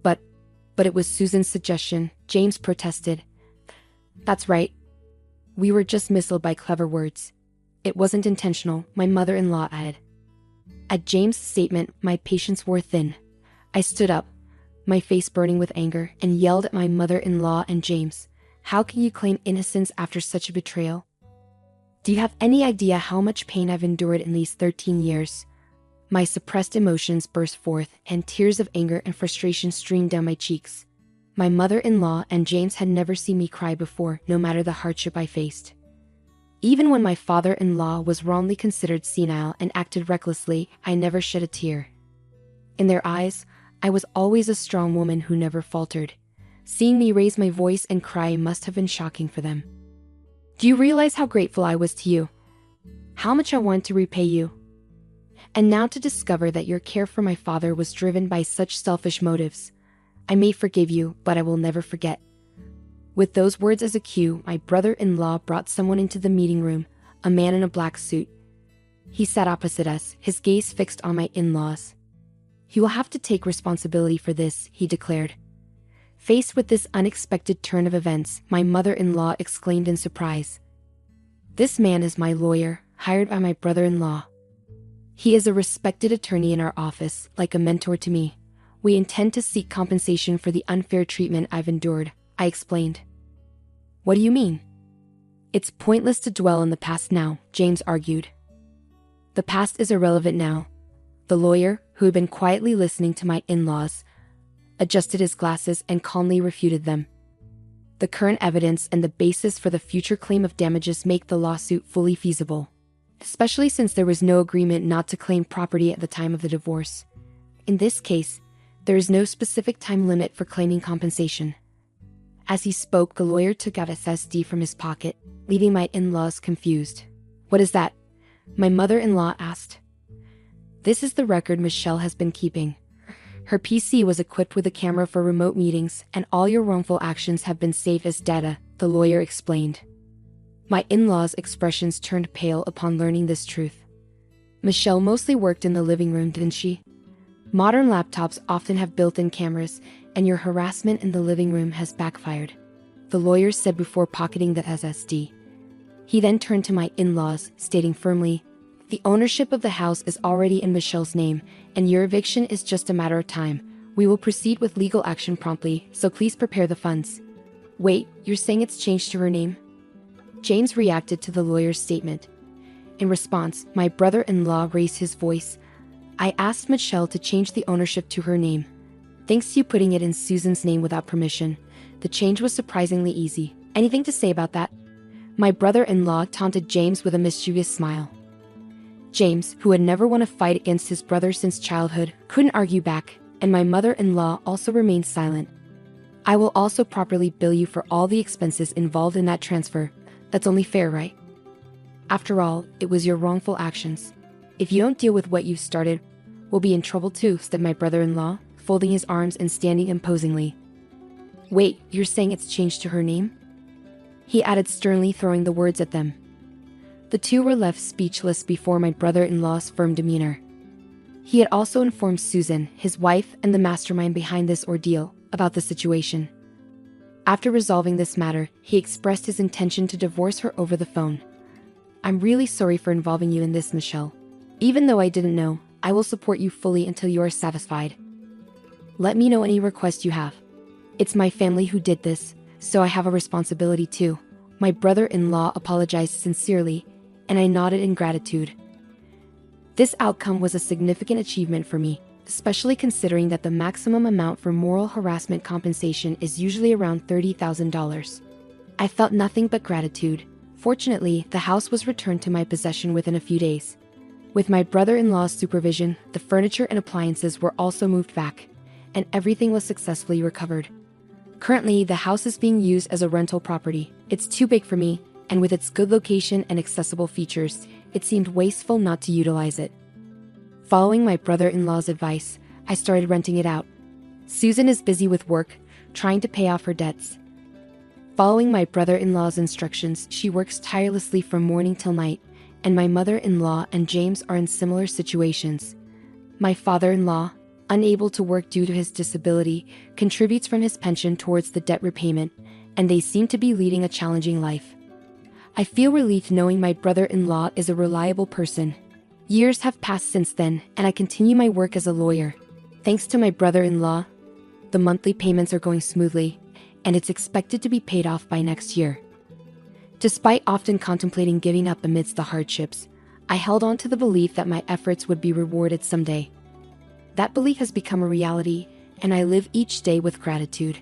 Speaker 2: But it was Susan's suggestion, James protested. That's right. We were just misled by clever words. It wasn't intentional, my mother-in-law added. At James' statement, my patience wore thin. I stood up, my face burning with anger, and yelled at my mother-in-law and James. How can you claim innocence after such a betrayal? Do you have any idea how much pain I've endured in these 13 years? My suppressed emotions burst forth, and tears of anger and frustration streamed down my cheeks. My mother-in-law and James had never seen me cry before, no matter the hardship I faced. Even when my father-in-law was wrongly considered senile and acted recklessly, I never shed a tear. In their eyes, I was always a strong woman who never faltered. Seeing me raise my voice and cry must have been shocking for them. Do you realize how grateful I was to you? How much I wanted to repay you? And now to discover that your care for my father was driven by such selfish motives. I may forgive you, but I will never forget. With those words as a cue, my brother-in-law brought someone into the meeting room, a man in a black suit. He sat opposite us, his gaze fixed on my in-laws. He will have to take responsibility for this, he declared. Faced with this unexpected turn of events, my mother-in-law exclaimed in surprise. This man is my lawyer, hired by my brother-in-law. He is a respected attorney in our office, like a mentor to me. We intend to seek compensation for the unfair treatment I've endured, I explained. What do you mean? It's pointless to dwell on the past now, James argued. The past is irrelevant now. The lawyer, who had been quietly listening to my in-laws, adjusted his glasses and calmly refuted them. The current evidence and the basis for the future claim of damages make the lawsuit fully feasible, especially since there was no agreement not to claim property at the time of the divorce. In this case, there is no specific time limit for claiming compensation. As he spoke, the lawyer took out a SSD from his pocket, leaving my in-laws confused. What is that? My mother-in-law asked. This is the record Michelle has been keeping. Her PC was equipped with a camera for remote meetings, and all your wrongful actions have been saved as data, the lawyer explained. My in-laws' expressions turned pale upon learning this truth. Michelle mostly worked in the living room, didn't she? Modern laptops often have built-in cameras, and your harassment in the living room has backfired, the lawyer said before pocketing the SSD. He then turned to my in-laws, stating firmly, the ownership of the house is already in Michelle's name, and your eviction is just a matter of time. We will proceed with legal action promptly, so please prepare the funds. Wait, you're saying it's changed to her name? James reacted to the lawyer's statement. In response, my brother-in-law raised his voice. I asked Michelle to change the ownership to her name. Thanks to you putting it in Susan's name without permission, the change was surprisingly easy. Anything to say about that? My brother-in-law taunted James with a mischievous smile. James, who had never won a fight against his brother since childhood, couldn't argue back. and my mother-in-law also remained silent. I will also properly bill you for all the expenses involved in that transfer. That's only fair, right? After all, it was your wrongful actions. If you don't deal with what you've started, we'll be in trouble too, said my brother-in-law, folding his arms and standing imposingly. Wait, you're saying it's changed to her name? He added sternly, throwing the words at them. The two were left speechless before my brother-in-law's firm demeanor. He had also informed Susan, his wife and the mastermind behind this ordeal, about the situation. After resolving this matter, he expressed his intention to divorce her over the phone. I'm really sorry for involving you in this, Michelle. Even though I didn't know, I will support you fully until you are satisfied. Let me know any requests you have. It's my family who did this, so I have a responsibility too. My brother-in-law apologized sincerely, and I nodded in gratitude. This outcome was a significant achievement for me, especially considering that the maximum amount for moral harassment compensation is usually around $30,000. I felt nothing but gratitude. Fortunately, the house was returned to my possession within a few days. With my brother-in-law's supervision, the furniture and appliances were also moved back, and everything was successfully recovered. Currently, the house is being used as a rental property. It's too big for me, and with its good location and accessible features, it seemed wasteful not to utilize it. Following my brother-in-law's advice, I started renting it out. Susan is busy with work, trying to pay off her debts. Following my brother-in-law's instructions, she works tirelessly from morning till night, and my mother-in-law and James are in similar situations. My father-in-law, unable to work due to his disability, contributes from his pension towards the debt repayment, and they seem to be leading a challenging life. I feel relieved knowing my brother-in-law is a reliable person. Years have passed since then, and I continue my work as a lawyer. Thanks to my brother-in-law, the monthly payments are going smoothly, and it's expected to be paid off by next year. Despite often contemplating giving up amidst the hardships, I held on to the belief that my efforts would be rewarded someday. That belief has become a reality, and I live each day with gratitude.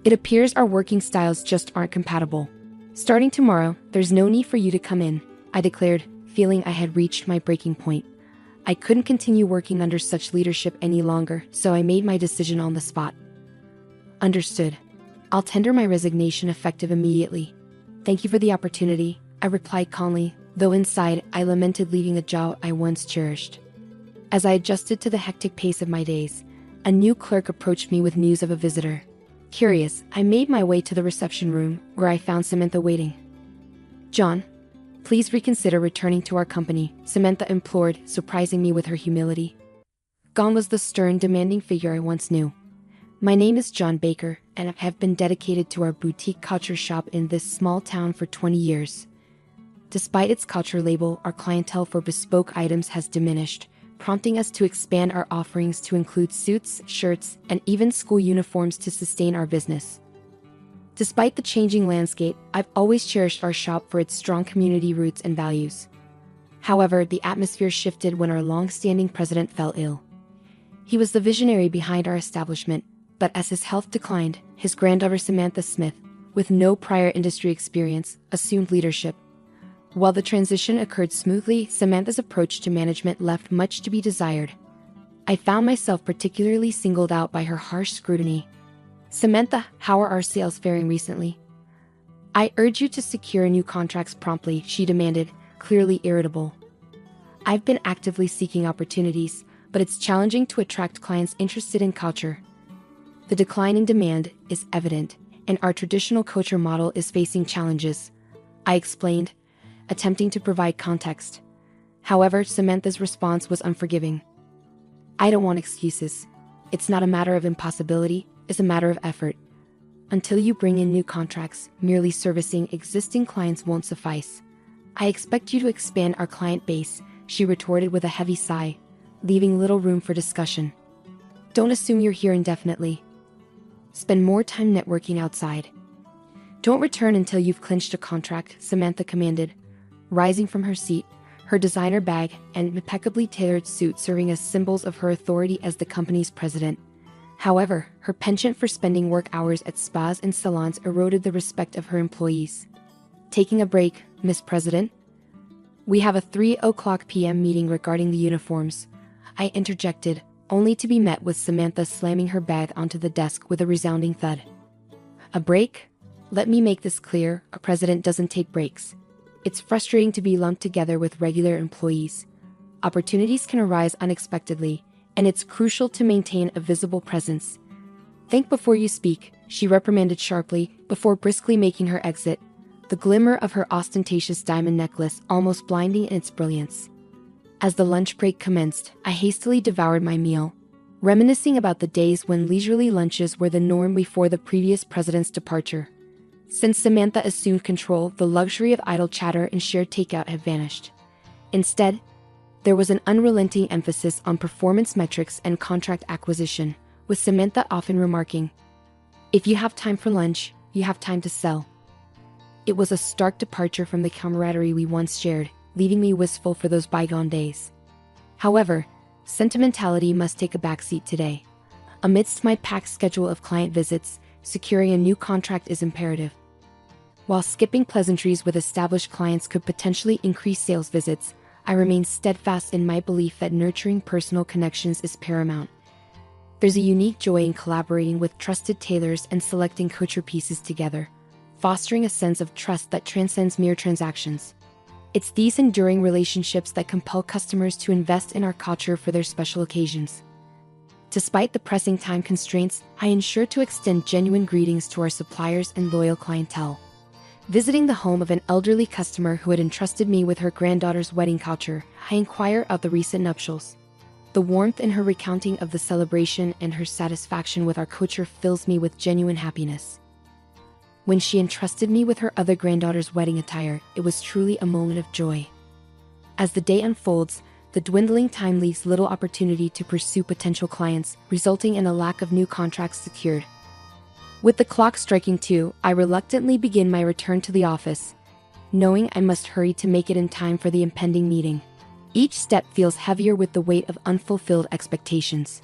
Speaker 2: It appears our working styles just aren't compatible. Starting tomorrow, there's no need for you to come in, I declared, feeling I had reached my breaking point. I couldn't continue working under such leadership any longer, so I made my decision on the spot. Understood. I'll tender my resignation effective immediately. Thank you for the opportunity, I replied calmly, though inside I lamented leaving a job I once cherished. As I adjusted to the hectic pace of my days, a new clerk approached me with news of a visitor. Curious, I made my way to the reception room, where I found Samantha waiting. John, please reconsider returning to our company, Samantha implored, surprising me with her humility. Gone was the stern, demanding figure I once knew. My name is John Baker, and I have been dedicated to our boutique couture shop in this small town for 20 years. Despite its couture label, our clientele for bespoke items has diminished, prompting us to expand our offerings to include suits, shirts, and even school uniforms to sustain our business. Despite the changing landscape, I've always cherished our shop for its strong community roots and values. However, the atmosphere shifted when our long-standing president fell ill. He was the visionary behind our establishment, but as his health declined, his granddaughter Samantha Smith, with no prior industry experience, assumed leadership. While the transition occurred smoothly, Samantha's approach to management left much to be desired. I found myself particularly singled out by her harsh scrutiny. Samantha, how are our sales faring recently? I urge you to secure new contracts promptly, she demanded, clearly irritable. I've been actively seeking opportunities, but it's challenging to attract clients interested in couture. The decline in demand is evident, and our traditional couture model is facing challenges, I explained, attempting to provide context. However, Samantha's response was unforgiving. I don't want excuses. It's not a matter of impossibility, it's a matter of effort. Until you bring in new contracts, merely servicing existing clients won't suffice. I expect you to expand our client base, she retorted with a heavy sigh, leaving little room for discussion. Don't assume you're here indefinitely. Spend more time networking outside. Don't return until you've clinched a contract, Samantha commanded, rising from her seat, her designer bag and impeccably tailored suit serving as symbols of her authority as the company's president. However, her penchant for spending work hours at spas and salons eroded the respect of her employees. Taking a break, Miss President? We have a 3:00 p.m. meeting regarding the uniforms. I interjected, only to be met with Samantha slamming her bag onto the desk with a resounding thud. A break? Let me make this clear, a president doesn't take breaks. It's frustrating to be lumped together with regular employees. Opportunities can arise unexpectedly, and it's crucial to maintain a visible presence. Think before you speak, she reprimanded sharply, before briskly making her exit, the glimmer of her ostentatious diamond necklace almost blinding in its brilliance. As the lunch break commenced, I hastily devoured my meal, reminiscing about the days when leisurely lunches were the norm before the previous president's departure. Since Samantha assumed control, the luxury of idle chatter and shared takeout had vanished. Instead, there was an unrelenting emphasis on performance metrics and contract acquisition, with Samantha often remarking, "If you have time for lunch, you have time to sell." It was a stark departure from the camaraderie we once shared, leaving me wistful for those bygone days. However, sentimentality must take a backseat today. Amidst my packed schedule of client visits, securing a new contract is imperative. While skipping pleasantries with established clients could potentially increase sales visits, I remain steadfast in my belief that nurturing personal connections is paramount. There's a unique joy in collaborating with trusted tailors and selecting couture pieces together, fostering a sense of trust that transcends mere transactions. It's these enduring relationships that compel customers to invest in our couture for their special occasions. Despite the pressing time constraints, I ensure to extend genuine greetings to our suppliers and loyal clientele. Visiting the home of an elderly customer who had entrusted me with her granddaughter's wedding couture, I inquire of the recent nuptials. The warmth in her recounting of the celebration and her satisfaction with our couture fills me with genuine happiness. When she entrusted me with her other granddaughter's wedding attire, it was truly a moment of joy. As the day unfolds, the dwindling time leaves little opportunity to pursue potential clients, resulting in a lack of new contracts secured. With the clock striking 2, I reluctantly begin my return to the office, knowing I must hurry to make it in time for the impending meeting. Each step feels heavier with the weight of unfulfilled expectations.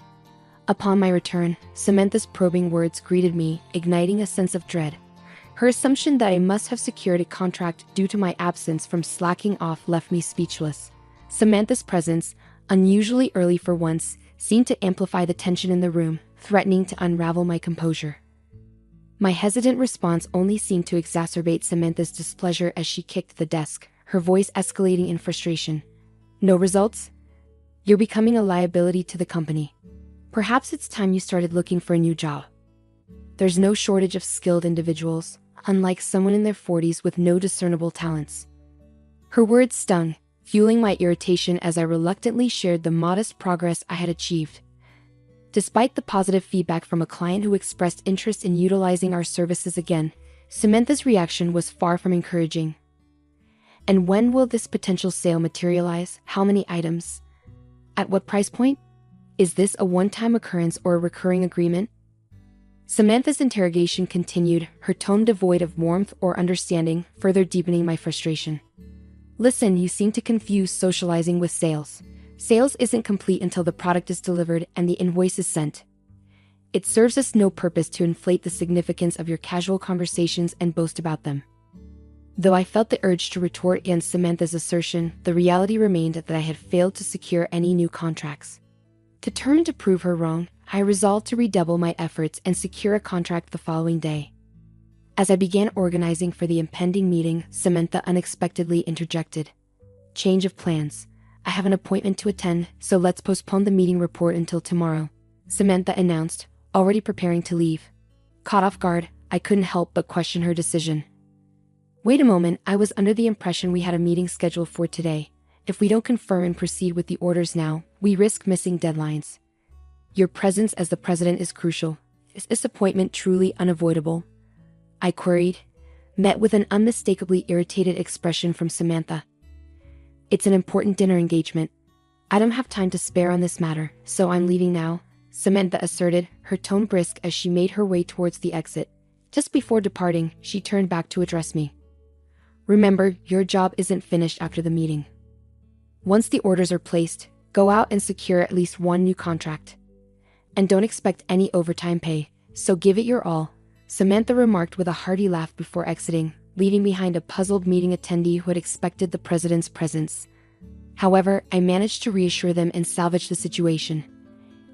Speaker 2: Upon my return, Samantha's probing words greeted me, igniting a sense of dread. Her assumption that I must have secured a contract due to my absence from slacking off left me speechless. Samantha's presence, unusually early for once, seemed to amplify the tension in the room, threatening to unravel my composure. My hesitant response only seemed to exacerbate Samantha's displeasure as she kicked the desk, her voice escalating in frustration. "No results? You're becoming a liability to the company. Perhaps it's time you started looking for a new job. There's no shortage of skilled individuals, unlike someone in their 40s with no discernible talents." Her words stung, fueling my irritation as I reluctantly shared the modest progress I had achieved. Despite the positive feedback from a client who expressed interest in utilizing our services again, Samantha's reaction was far from encouraging. "And when will this potential sale materialize? How many items? At what price point? Is this a one-time occurrence or a recurring agreement?" Samantha's interrogation continued, her tone devoid of warmth or understanding, further deepening my frustration. "Listen, you seem to confuse socializing with sales. Sales isn't complete until the product is delivered and the invoice is sent. It serves us no purpose to inflate the significance of your casual conversations and boast about them." Though I felt the urge to retort against Samantha's assertion, the reality remained that I had failed to secure any new contracts. Determined to prove her wrong, I resolved to redouble my efforts and secure a contract the following day. As I began organizing for the impending meeting, Samantha unexpectedly interjected. "Change of plans. I have an appointment to attend, so let's postpone the meeting report until tomorrow," Samantha announced, already preparing to leave. Caught off guard, I couldn't help but question her decision. "Wait a moment, I was under the impression we had a meeting scheduled for today. If we don't confirm and proceed with the orders now, we risk missing deadlines. Your presence as the president is crucial. Is this appointment truly unavoidable?" I queried, met with an unmistakably irritated expression from Samantha. "It's an important dinner engagement. I don't have time to spare on this matter, so I'm leaving now," Samantha asserted, her tone brisk as she made her way towards the exit. Just before departing, she turned back to address me. "Remember, your job isn't finished after the meeting. Once the orders are placed, go out and secure at least one new contract. And don't expect any overtime pay, so give it your all," Samantha remarked with a hearty laugh before exiting, leaving behind a puzzled meeting attendee who had expected the president's presence. However, I managed to reassure them and salvage the situation.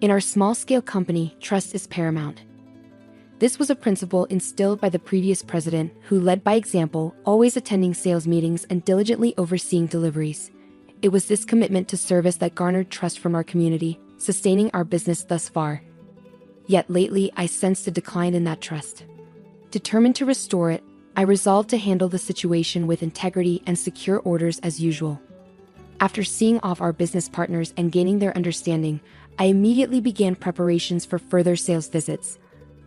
Speaker 2: In our small-scale company, trust is paramount. This was a principle instilled by the previous president, who led by example, always attending sales meetings and diligently overseeing deliveries. It was this commitment to service that garnered trust from our community, sustaining our business thus far. Yet lately, I sensed a decline in that trust. Determined to restore it, I resolved to handle the situation with integrity and secure orders as usual. After seeing off our business partners and gaining their understanding, I immediately began preparations for further sales visits.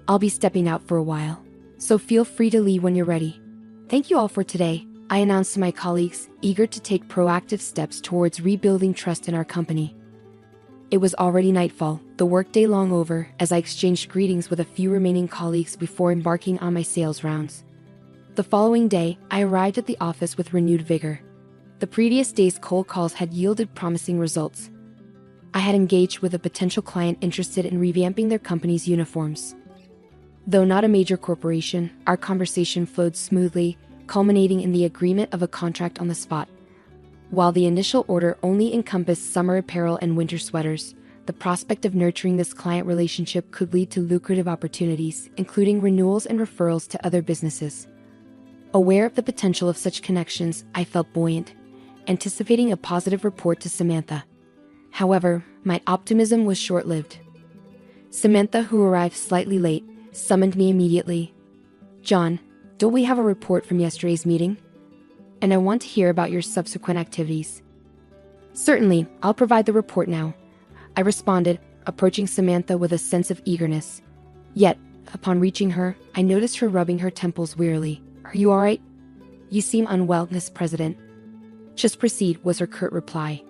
Speaker 2: I'll be stepping out for a while, so feel free to leave when you're ready. Thank you all for today, I announced to my colleagues, eager to take proactive steps towards rebuilding trust in our company. It was already nightfall, the workday long over, as I exchanged greetings with a few remaining colleagues before embarking on my sales rounds. The following day, I arrived at the office with renewed vigor. The previous day's cold calls had yielded promising results. I had engaged with a potential client interested in revamping their company's uniforms. Though not a major corporation, our conversation flowed smoothly, culminating in the agreement of a contract on the spot. While the initial order only encompassed summer apparel and winter sweaters, the prospect of nurturing this client relationship could lead to lucrative opportunities, including renewals and referrals to other businesses. Aware of the potential of such connections, I felt buoyant, anticipating a positive report to Samantha. However, my optimism was short-lived. Samantha, who arrived slightly late, summoned me immediately. "John, don't we have a report from yesterday's meeting? And I want to hear about your subsequent activities." "Certainly, I'll provide the report now," I responded, approaching Samantha with a sense of eagerness. Yet, upon reaching her, I noticed her rubbing her temples wearily. "Are you all right? You seem unwell, Miss President." "Just proceed," was her curt reply.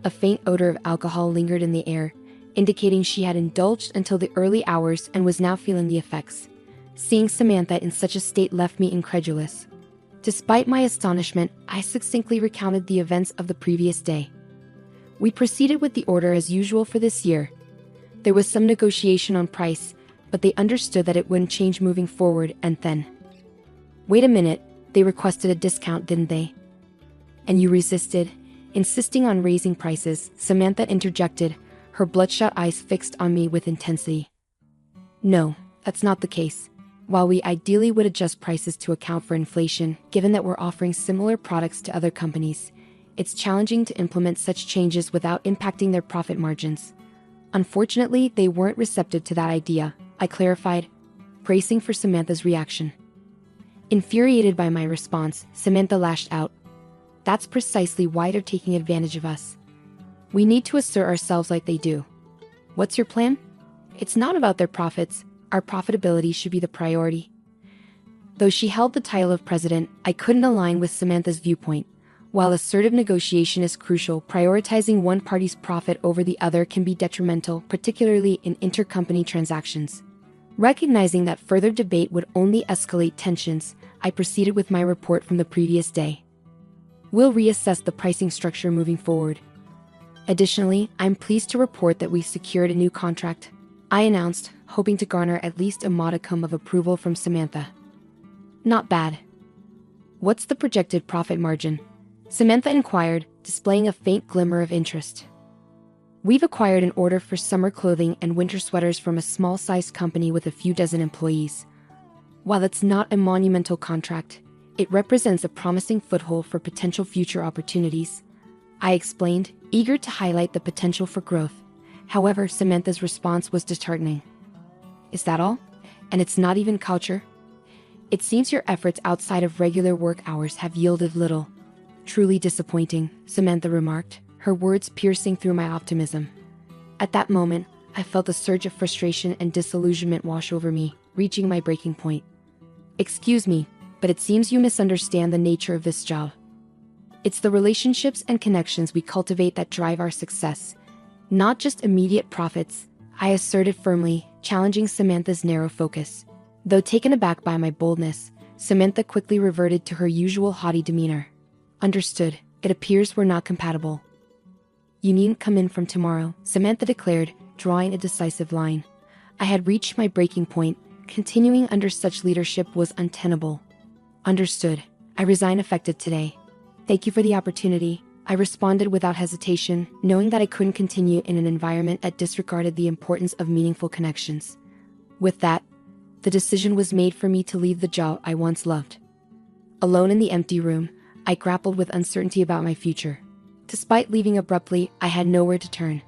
Speaker 2: A faint odor of alcohol lingered in the air, indicating she had indulged until the early hours and was now feeling the effects. Seeing Samantha in such a state left me incredulous. Despite my astonishment, I succinctly recounted the events of the previous day. We proceeded with the order as usual for this year. There was some negotiation on price, but they understood that it wouldn't change moving forward, and then... "Wait a minute, they requested a discount, didn't they? And you resisted?" Insisting on raising prices, Samantha interjected, her bloodshot eyes fixed on me with intensity. "No, that's not the case. While we ideally would adjust prices to account for inflation, given that we're offering similar products to other companies, it's challenging to implement such changes without impacting their profit margins. Unfortunately, they weren't receptive to that idea," I clarified, bracing for Samantha's reaction. Infuriated by my response, Samantha lashed out. "That's precisely why they're taking advantage of us. We need to assert ourselves like they do. What's your plan? It's not about their profits. Our profitability should be the priority." Though she held the title of president, I couldn't align with Samantha's viewpoint. While assertive negotiation is crucial, prioritizing one party's profit over the other can be detrimental, particularly in intercompany transactions. Recognizing that further debate would only escalate tensions, I proceeded with my report from the previous day. "We'll reassess the pricing structure moving forward. Additionally, I'm pleased to report that we've secured a new contract," I announced, hoping to garner at least a modicum of approval from Samantha. "Not bad. What's the projected profit margin?" Samantha inquired, displaying a faint glimmer of interest. "We've acquired an order for summer clothing and winter sweaters from a small-sized company with a few dozen employees. While it's not a monumental contract, it represents a promising foothold for potential future opportunities," I explained, eager to highlight the potential for growth. However, Samantha's response was disheartening. "Is that all? And it's not even culture? It seems your efforts outside of regular work hours have yielded little." "Truly disappointing," Samantha remarked, her words piercing through my optimism. At that moment, I felt a surge of frustration and disillusionment wash over me, reaching my breaking point. "Excuse me, but it seems you misunderstand the nature of this job. It's the relationships and connections we cultivate that drive our success, not just immediate profits," I asserted firmly, challenging Samantha's narrow focus. Though taken aback by my boldness, Samantha quickly reverted to her usual haughty demeanor. "Understood. It appears we're not compatible." "You needn't come in from tomorrow," Samantha declared, drawing a decisive line. I had reached my breaking point. Continuing under such leadership was untenable. "Understood. I resign effective today. Thank you for the opportunity," I responded without hesitation, knowing that I couldn't continue in an environment that disregarded the importance of meaningful connections. With that, the decision was made for me to leave the job I once loved. Alone in the empty room, I grappled with uncertainty about my future. Despite leaving abruptly, I had nowhere to turn.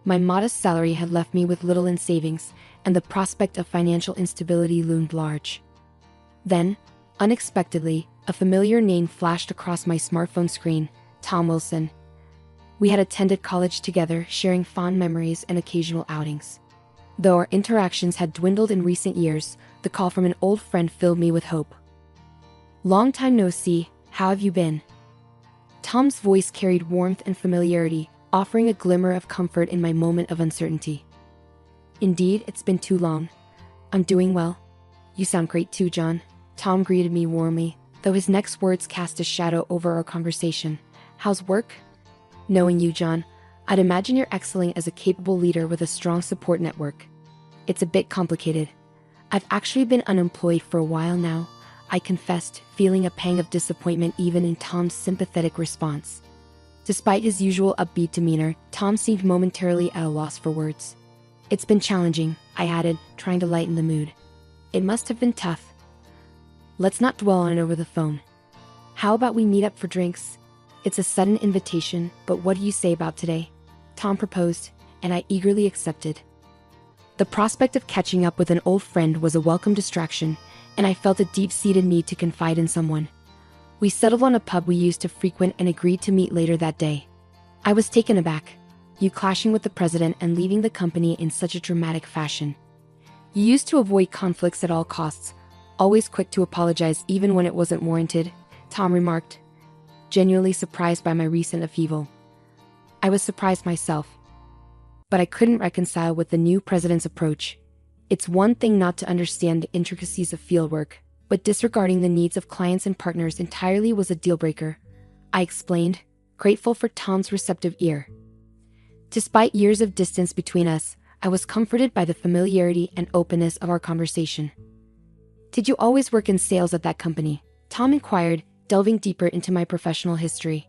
Speaker 2: My modest salary had left me with little in savings, and the prospect of financial instability loomed large. Then, unexpectedly, a familiar name flashed across my smartphone screen: Tom Wilson. We had attended college together, sharing fond memories and occasional outings. Though our interactions had dwindled in recent years, the call from an old friend filled me with hope. "Long time no see, how have you been?" Tom's voice carried warmth and familiarity, offering a glimmer of comfort in my moment of uncertainty. "Indeed, it's been too long. I'm doing well. You sound great too, John." Tom greeted me warmly, though his next words cast a shadow over our conversation. "How's work?" "Knowing you, John, I'd imagine you're excelling as a capable leader with a strong support network." "It's a bit complicated. I've actually been unemployed for a while now," I confessed, feeling a pang of disappointment even in Tom's sympathetic response. Despite his usual upbeat demeanor, Tom seemed momentarily at a loss for words. "It's been challenging," I added, trying to lighten the mood. "It must have been tough. Let's not dwell on it over the phone. How about we meet up for drinks? It's a sudden invitation, but what do you say about today?" Tom proposed, and I eagerly accepted. The prospect of catching up with an old friend was a welcome distraction, and I felt a deep-seated need to confide in someone. We settled on a pub we used to frequent and agreed to meet later that day. I was taken aback. You clashing with the president and leaving the company in such a dramatic fashion. You used to avoid conflicts at all costs, always quick to apologize even when it wasn't warranted, Tom remarked, genuinely surprised by my recent upheaval. I was surprised myself. But I couldn't reconcile with the new president's approach. It's one thing not to understand the intricacies of fieldwork, but disregarding the needs of clients and partners entirely was a deal-breaker, I explained, grateful for Tom's receptive ear. Despite years of distance between us, I was comforted by the familiarity and openness of our conversation. "Did you always work in sales at that company?" Tom inquired, delving deeper into my professional history.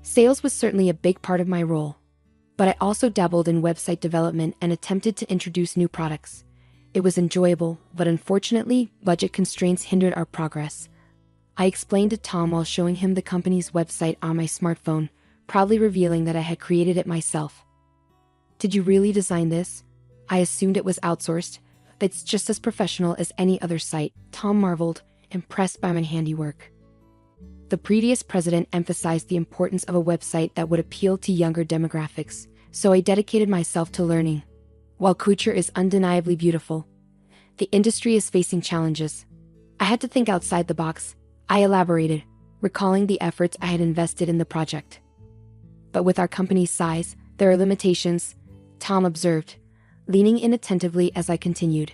Speaker 2: Sales was certainly a big part of my role, but I also dabbled in website development and attempted to introduce new products. It was enjoyable, but unfortunately, budget constraints hindered our progress. I explained to Tom while showing him the company's website on my smartphone, proudly revealing that I had created it myself. "Did you really design this? I assumed it was outsourced. It's just as professional as any other site," Tom marveled, impressed by my handiwork. The previous president emphasized the importance of a website that would appeal to younger demographics, so I dedicated myself to learning. While couture is undeniably beautiful, the industry is facing challenges. I had to think outside the box, I elaborated, recalling the efforts I had invested in the project. "But with our company's size, there are limitations," Tom observed, leaning in attentively as I continued.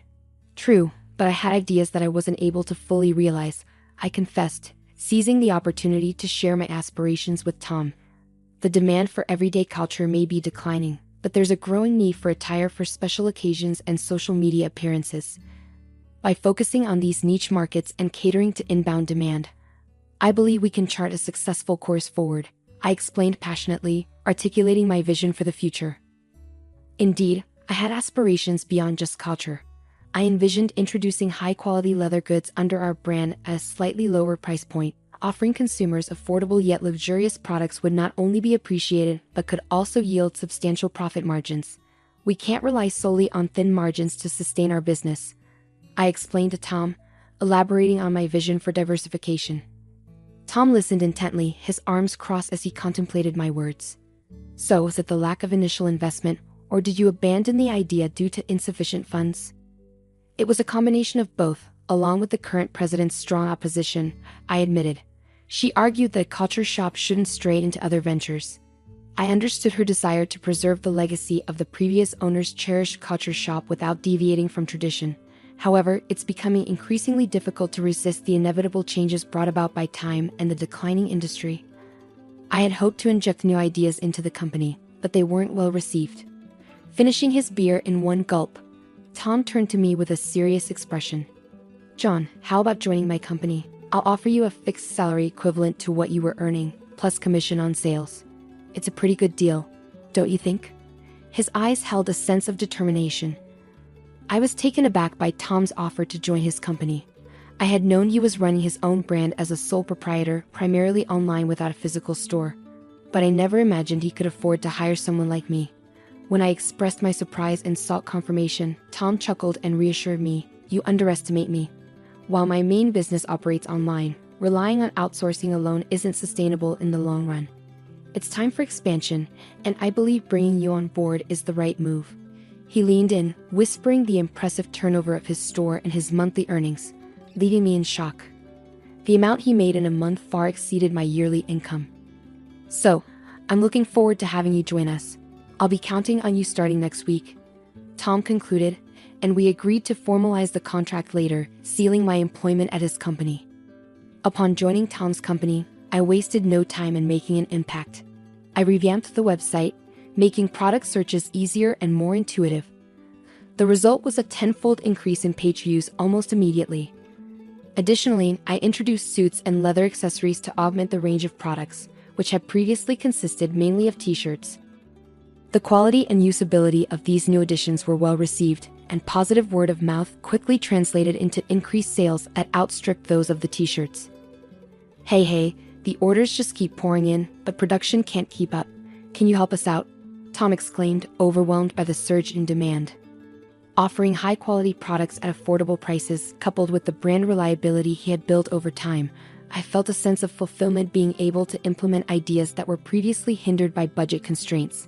Speaker 2: "True, but I had ideas that I wasn't able to fully realize," I confessed, seizing the opportunity to share my aspirations with Tom. "The demand for everyday culture may be declining, but there's a growing need for attire for special occasions and social media appearances. By focusing on these niche markets and catering to inbound demand, I believe we can chart a successful course forward," I explained passionately, articulating my vision for the future. Indeed, I had aspirations beyond just culture. I envisioned introducing high-quality leather goods under our brand at a slightly lower price point. Offering consumers affordable yet luxurious products would not only be appreciated, but could also yield substantial profit margins. "We can't rely solely on thin margins to sustain our business," I explained to Tom, elaborating on my vision for diversification. Tom listened intently, his arms crossed as he contemplated my words. "So, was it the lack of initial investment, or did you abandon the idea due to insufficient funds?" "It was a combination of both, along with the current president's strong opposition," I admitted. She argued that a culture shop shouldn't stray into other ventures. I understood her desire to preserve the legacy of the previous owner's cherished culture shop without deviating from tradition. However, it's becoming increasingly difficult to resist the inevitable changes brought about by time and the declining industry. I had hoped to inject new ideas into the company, but they weren't well received. Finishing his beer in one gulp, Tom turned to me with a serious expression. "John, how about joining my company? I'll offer you a fixed salary equivalent to what you were earning, plus commission on sales. It's a pretty good deal, don't you think? His eyes held a sense of determination. I was taken aback by Tom's offer to join his company. I had known he was running his own brand as a sole proprietor, primarily online without a physical store, but I never imagined he could afford to hire someone like me. When I expressed my surprise and sought confirmation, Tom chuckled and reassured me, "You underestimate me. While my main business operates online, relying on outsourcing alone isn't sustainable in the long run. It's time for expansion, and I believe bringing you on board is the right move." He leaned in, whispering the impressive turnover of his store and his monthly earnings, leaving me in shock. The amount he made in a month far exceeded my yearly income. "So, I'm looking forward to having you join us. I'll be counting on you starting next week," Tom concluded, and we agreed to formalize the contract later, sealing my employment at his company. Upon joining Tom's company, I wasted no time in making an impact. I revamped the website, making product searches easier and more intuitive. The result was a tenfold increase in page views almost immediately. Additionally, I introduced suits and leather accessories to augment the range of products, which had previously consisted mainly of t-shirts. The quality and usability of these new additions were well received, and positive word of mouth quickly translated into increased sales that outstripped those of the t-shirts. Hey, the orders just keep pouring in, but production can't keep up. Can you help us out?" Tom exclaimed, overwhelmed by the surge in demand. Offering high-quality products at affordable prices, coupled with the brand reliability he had built over time, I felt a sense of fulfillment being able to implement ideas that were previously hindered by budget constraints.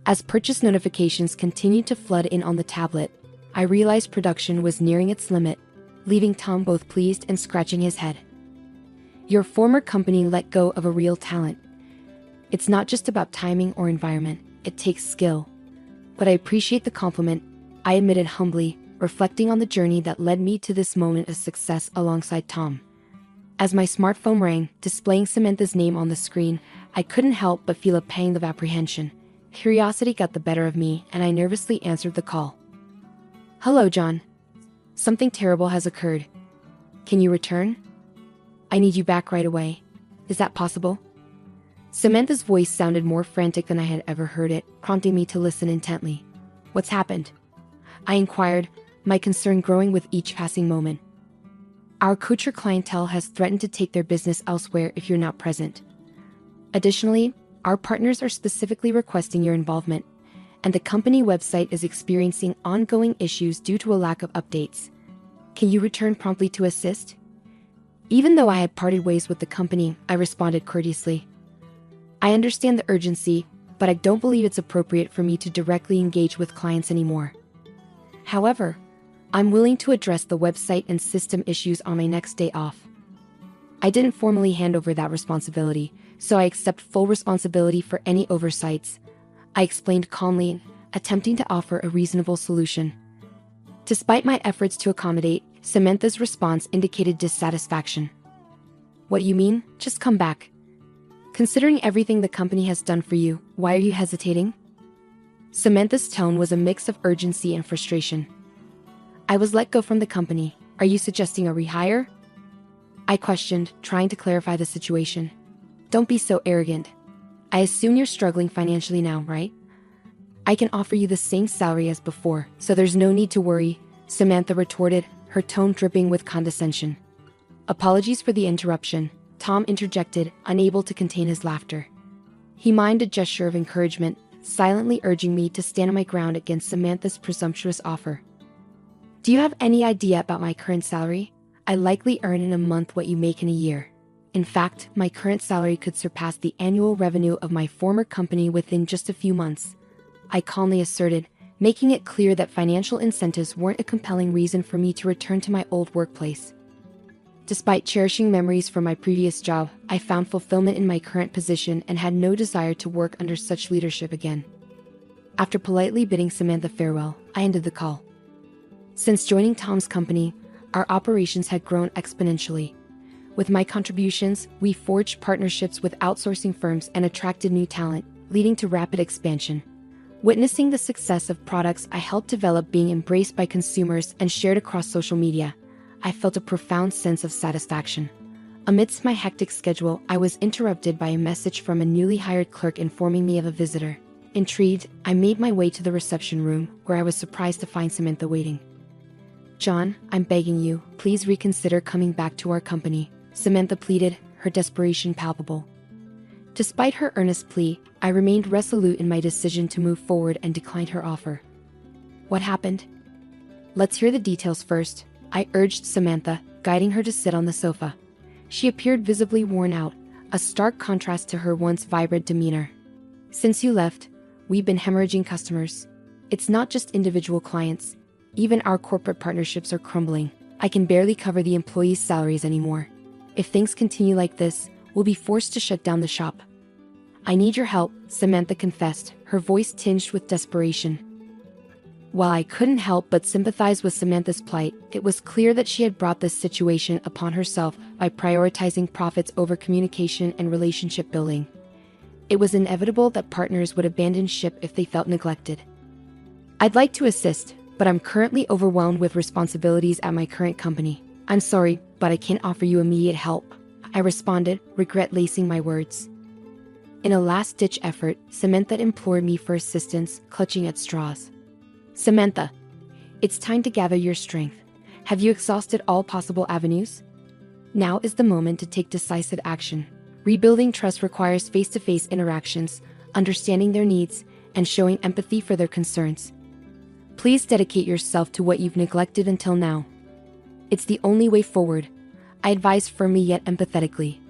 Speaker 2: As purchase notifications continued to flood in on the tablet, I realized production was nearing its limit, leaving Tom both pleased and scratching his head. "Your former company let go of a real talent. It's not just about timing or environment, it takes skill. But I appreciate the compliment," I admitted humbly, reflecting on the journey that led me to this moment of success alongside Tom. As my smartphone rang, displaying Samantha's name on the screen, I couldn't help but feel a pang of apprehension. Curiosity got the better of me, and I nervously answered the call. "Hello, John. Something terrible has occurred. Can you return? I need you back right away. Is that possible?" Samantha's voice sounded more frantic than I had ever heard it, prompting me to listen intently. "What's happened?" I inquired, my concern growing with each passing moment. "Our couture clientele has threatened to take their business elsewhere if you're not present. Additionally, our partners are specifically requesting your involvement, and the company website is experiencing ongoing issues due to a lack of updates. Can you return promptly to assist?" Even though I had parted ways with the company, I responded courteously. "I understand the urgency, but I don't believe it's appropriate for me to directly engage with clients anymore. However, I'm willing to address the website and system issues on my next day off." I didn't formally hand over that responsibility, so I accept full responsibility for any oversights, I explained calmly, attempting to offer a reasonable solution. Despite my efforts to accommodate, Samantha's response indicated dissatisfaction. "What you mean? Just come back. Considering everything the company has done for you, why are you hesitating?" Samantha's tone was a mix of urgency and frustration. "I was let go from the company. Are you suggesting a rehire?" I questioned, trying to clarify the situation. "Don't be so arrogant. I assume you're struggling financially now, right? I can offer you the same salary as before, so there's no need to worry," Samantha retorted, her tone dripping with condescension. "Apologies for the interruption," Tom interjected, unable to contain his laughter. He mimed a gesture of encouragement, silently urging me to stand my ground against Samantha's presumptuous offer. "Do you have any idea about my current salary? I likely earn in a month what you make in a year. In fact, my current salary could surpass the annual revenue of my former company within just a few months," I calmly asserted, making it clear that financial incentives weren't a compelling reason for me to return to my old workplace. Despite cherishing memories from my previous job, I found fulfillment in my current position and had no desire to work under such leadership again. After politely bidding Samantha farewell, I ended the call. Since joining Tom's company, our operations had grown exponentially. With my contributions, we forged partnerships with outsourcing firms and attracted new talent, leading to rapid expansion. Witnessing the success of products I helped develop being embraced by consumers and shared across social media, I felt a profound sense of satisfaction. Amidst my hectic schedule, I was interrupted by a message from a newly hired clerk informing me of a visitor. Intrigued, I made my way to the reception room, where I was surprised to find Samantha waiting. "John, I'm begging you, please reconsider coming back to our company," Samantha pleaded, her desperation palpable. Despite her earnest plea, I remained resolute in my decision to move forward and declined her offer. "What happened?" "Let's hear the details first," I urged Samantha, guiding her to sit on the sofa. She appeared visibly worn out, a stark contrast to her once vibrant demeanor. "Since you left, we've been hemorrhaging customers. It's not just individual clients. Even our corporate partnerships are crumbling. I can barely cover the employees' salaries anymore. If things continue like this, we'll be forced to shut down the shop." "I need your help," Samantha confessed, her voice tinged with desperation. While I couldn't help but sympathize with Samantha's plight, it was clear that she had brought this situation upon herself by prioritizing profits over communication and relationship building. It was inevitable that partners would abandon ship if they felt neglected. "I'd like to assist, but I'm currently overwhelmed with responsibilities at my current company. I'm sorry, but I can't offer you immediate help," I responded, regret lacing my words. In a last-ditch effort, Samantha implored me for assistance, clutching at straws. "Samantha, it's time to gather your strength. Have you exhausted all possible avenues? Now is the moment to take decisive action. Rebuilding trust requires face-to-face interactions, understanding their needs, and showing empathy for their concerns. Please dedicate yourself to what you've neglected until now. It's the only way forward," I advised firmly yet empathetically.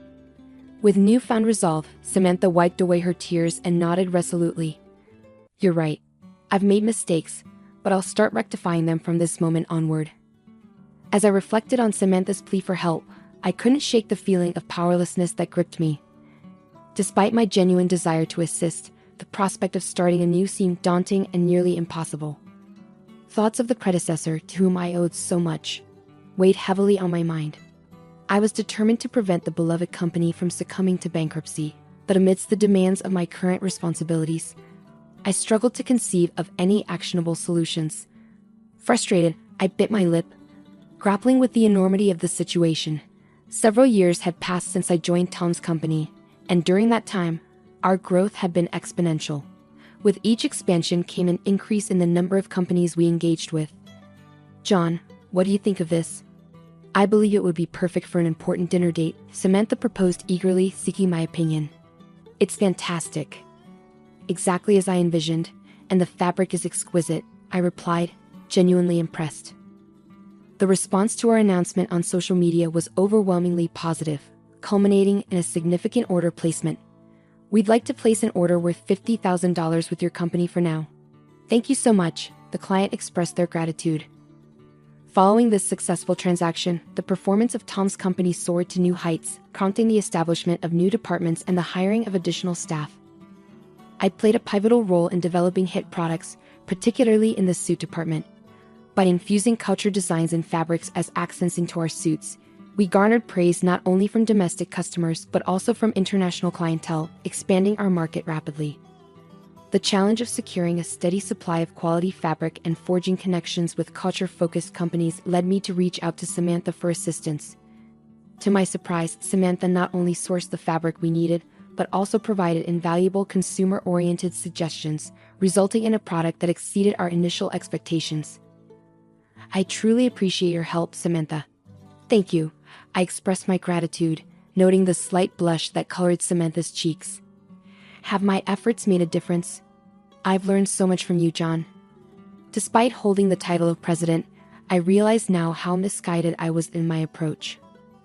Speaker 2: With newfound resolve, Samantha wiped away her tears and nodded resolutely. "You're right. I've made mistakes, but I'll start rectifying them from this moment onward." As I reflected on Samantha's plea for help, I couldn't shake the feeling of powerlessness that gripped me. Despite my genuine desire to assist, the prospect of starting anew seemed daunting and nearly impossible. Thoughts of the predecessor to whom I owed so much weighed heavily on my mind. I was determined to prevent the beloved company from succumbing to bankruptcy, but amidst the demands of my current responsibilities, I struggled to conceive of any actionable solutions. Frustrated, I bit my lip, grappling with the enormity of the situation. Several years had passed since I joined Tom's company, and during that time, our growth had been exponential. With each expansion came an increase in the number of companies we engaged with. "John, what do you think of this?" "I believe it would be perfect for an important dinner date," Samantha proposed eagerly, seeking my opinion. "It's fantastic. Exactly as I envisioned, and the fabric is exquisite," I replied, genuinely impressed. The response to our announcement on social media was overwhelmingly positive, culminating in a significant order placement. "We'd like to place an order worth $50,000 with your company for now." "Thank you so much," the client expressed their gratitude. Following this successful transaction, the performance of Tom's company soared to new heights, prompting the establishment of new departments and the hiring of additional staff. I played a pivotal role in developing hit products, particularly in the suit department. By infusing culture designs and fabrics as accents into our suits, we garnered praise not only from domestic customers but also from international clientele, expanding our market rapidly. The challenge of securing a steady supply of quality fabric and forging connections with culture-focused companies led me to reach out to Samantha for assistance. To my surprise, Samantha not only sourced the fabric we needed, but also provided invaluable consumer-oriented suggestions, resulting in a product that exceeded our initial expectations. "I truly appreciate your help, Samantha." "Thank you," I expressed my gratitude, noting the slight blush that colored Samantha's cheeks. "Have my efforts made a difference? I've learned so much from you, John." Despite holding the title of president, I realize now how misguided I was in my approach.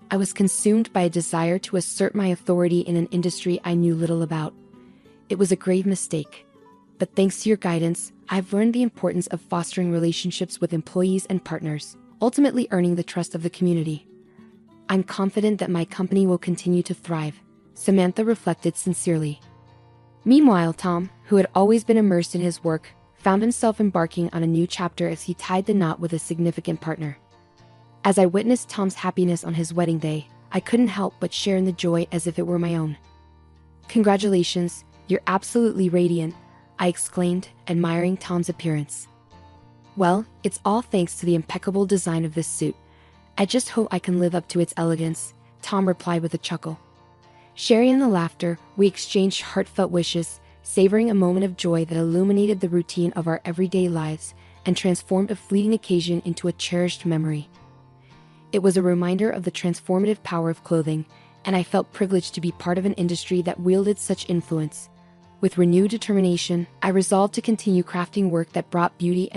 Speaker 2: I was consumed by a desire to assert my authority in an industry I knew little about. It was a grave mistake. But thanks to your guidance, I've learned the importance of fostering relationships with employees and partners, ultimately earning the trust of the community. "I'm confident that my company will continue to thrive," Samantha reflected sincerely. Meanwhile, Tom, who had always been immersed in his work, found himself embarking on a new chapter as he tied the knot with a significant partner. As I witnessed Tom's happiness on his wedding day, I couldn't help but share in the joy as if it were my own. "Congratulations, you're absolutely radiant," I exclaimed, admiring Tom's appearance. "Well, it's all thanks to the impeccable design of this suit. I just hope I can live up to its elegance," Tom replied with a chuckle. Sharing in the laughter, we exchanged heartfelt wishes, savoring a moment of joy that illuminated the routine of our everyday lives and transformed a fleeting occasion into a cherished memory. It was a reminder of the transformative power of clothing, and I felt privileged to be part of an industry that wielded such influence. With renewed determination, I resolved to continue crafting work that brought beauty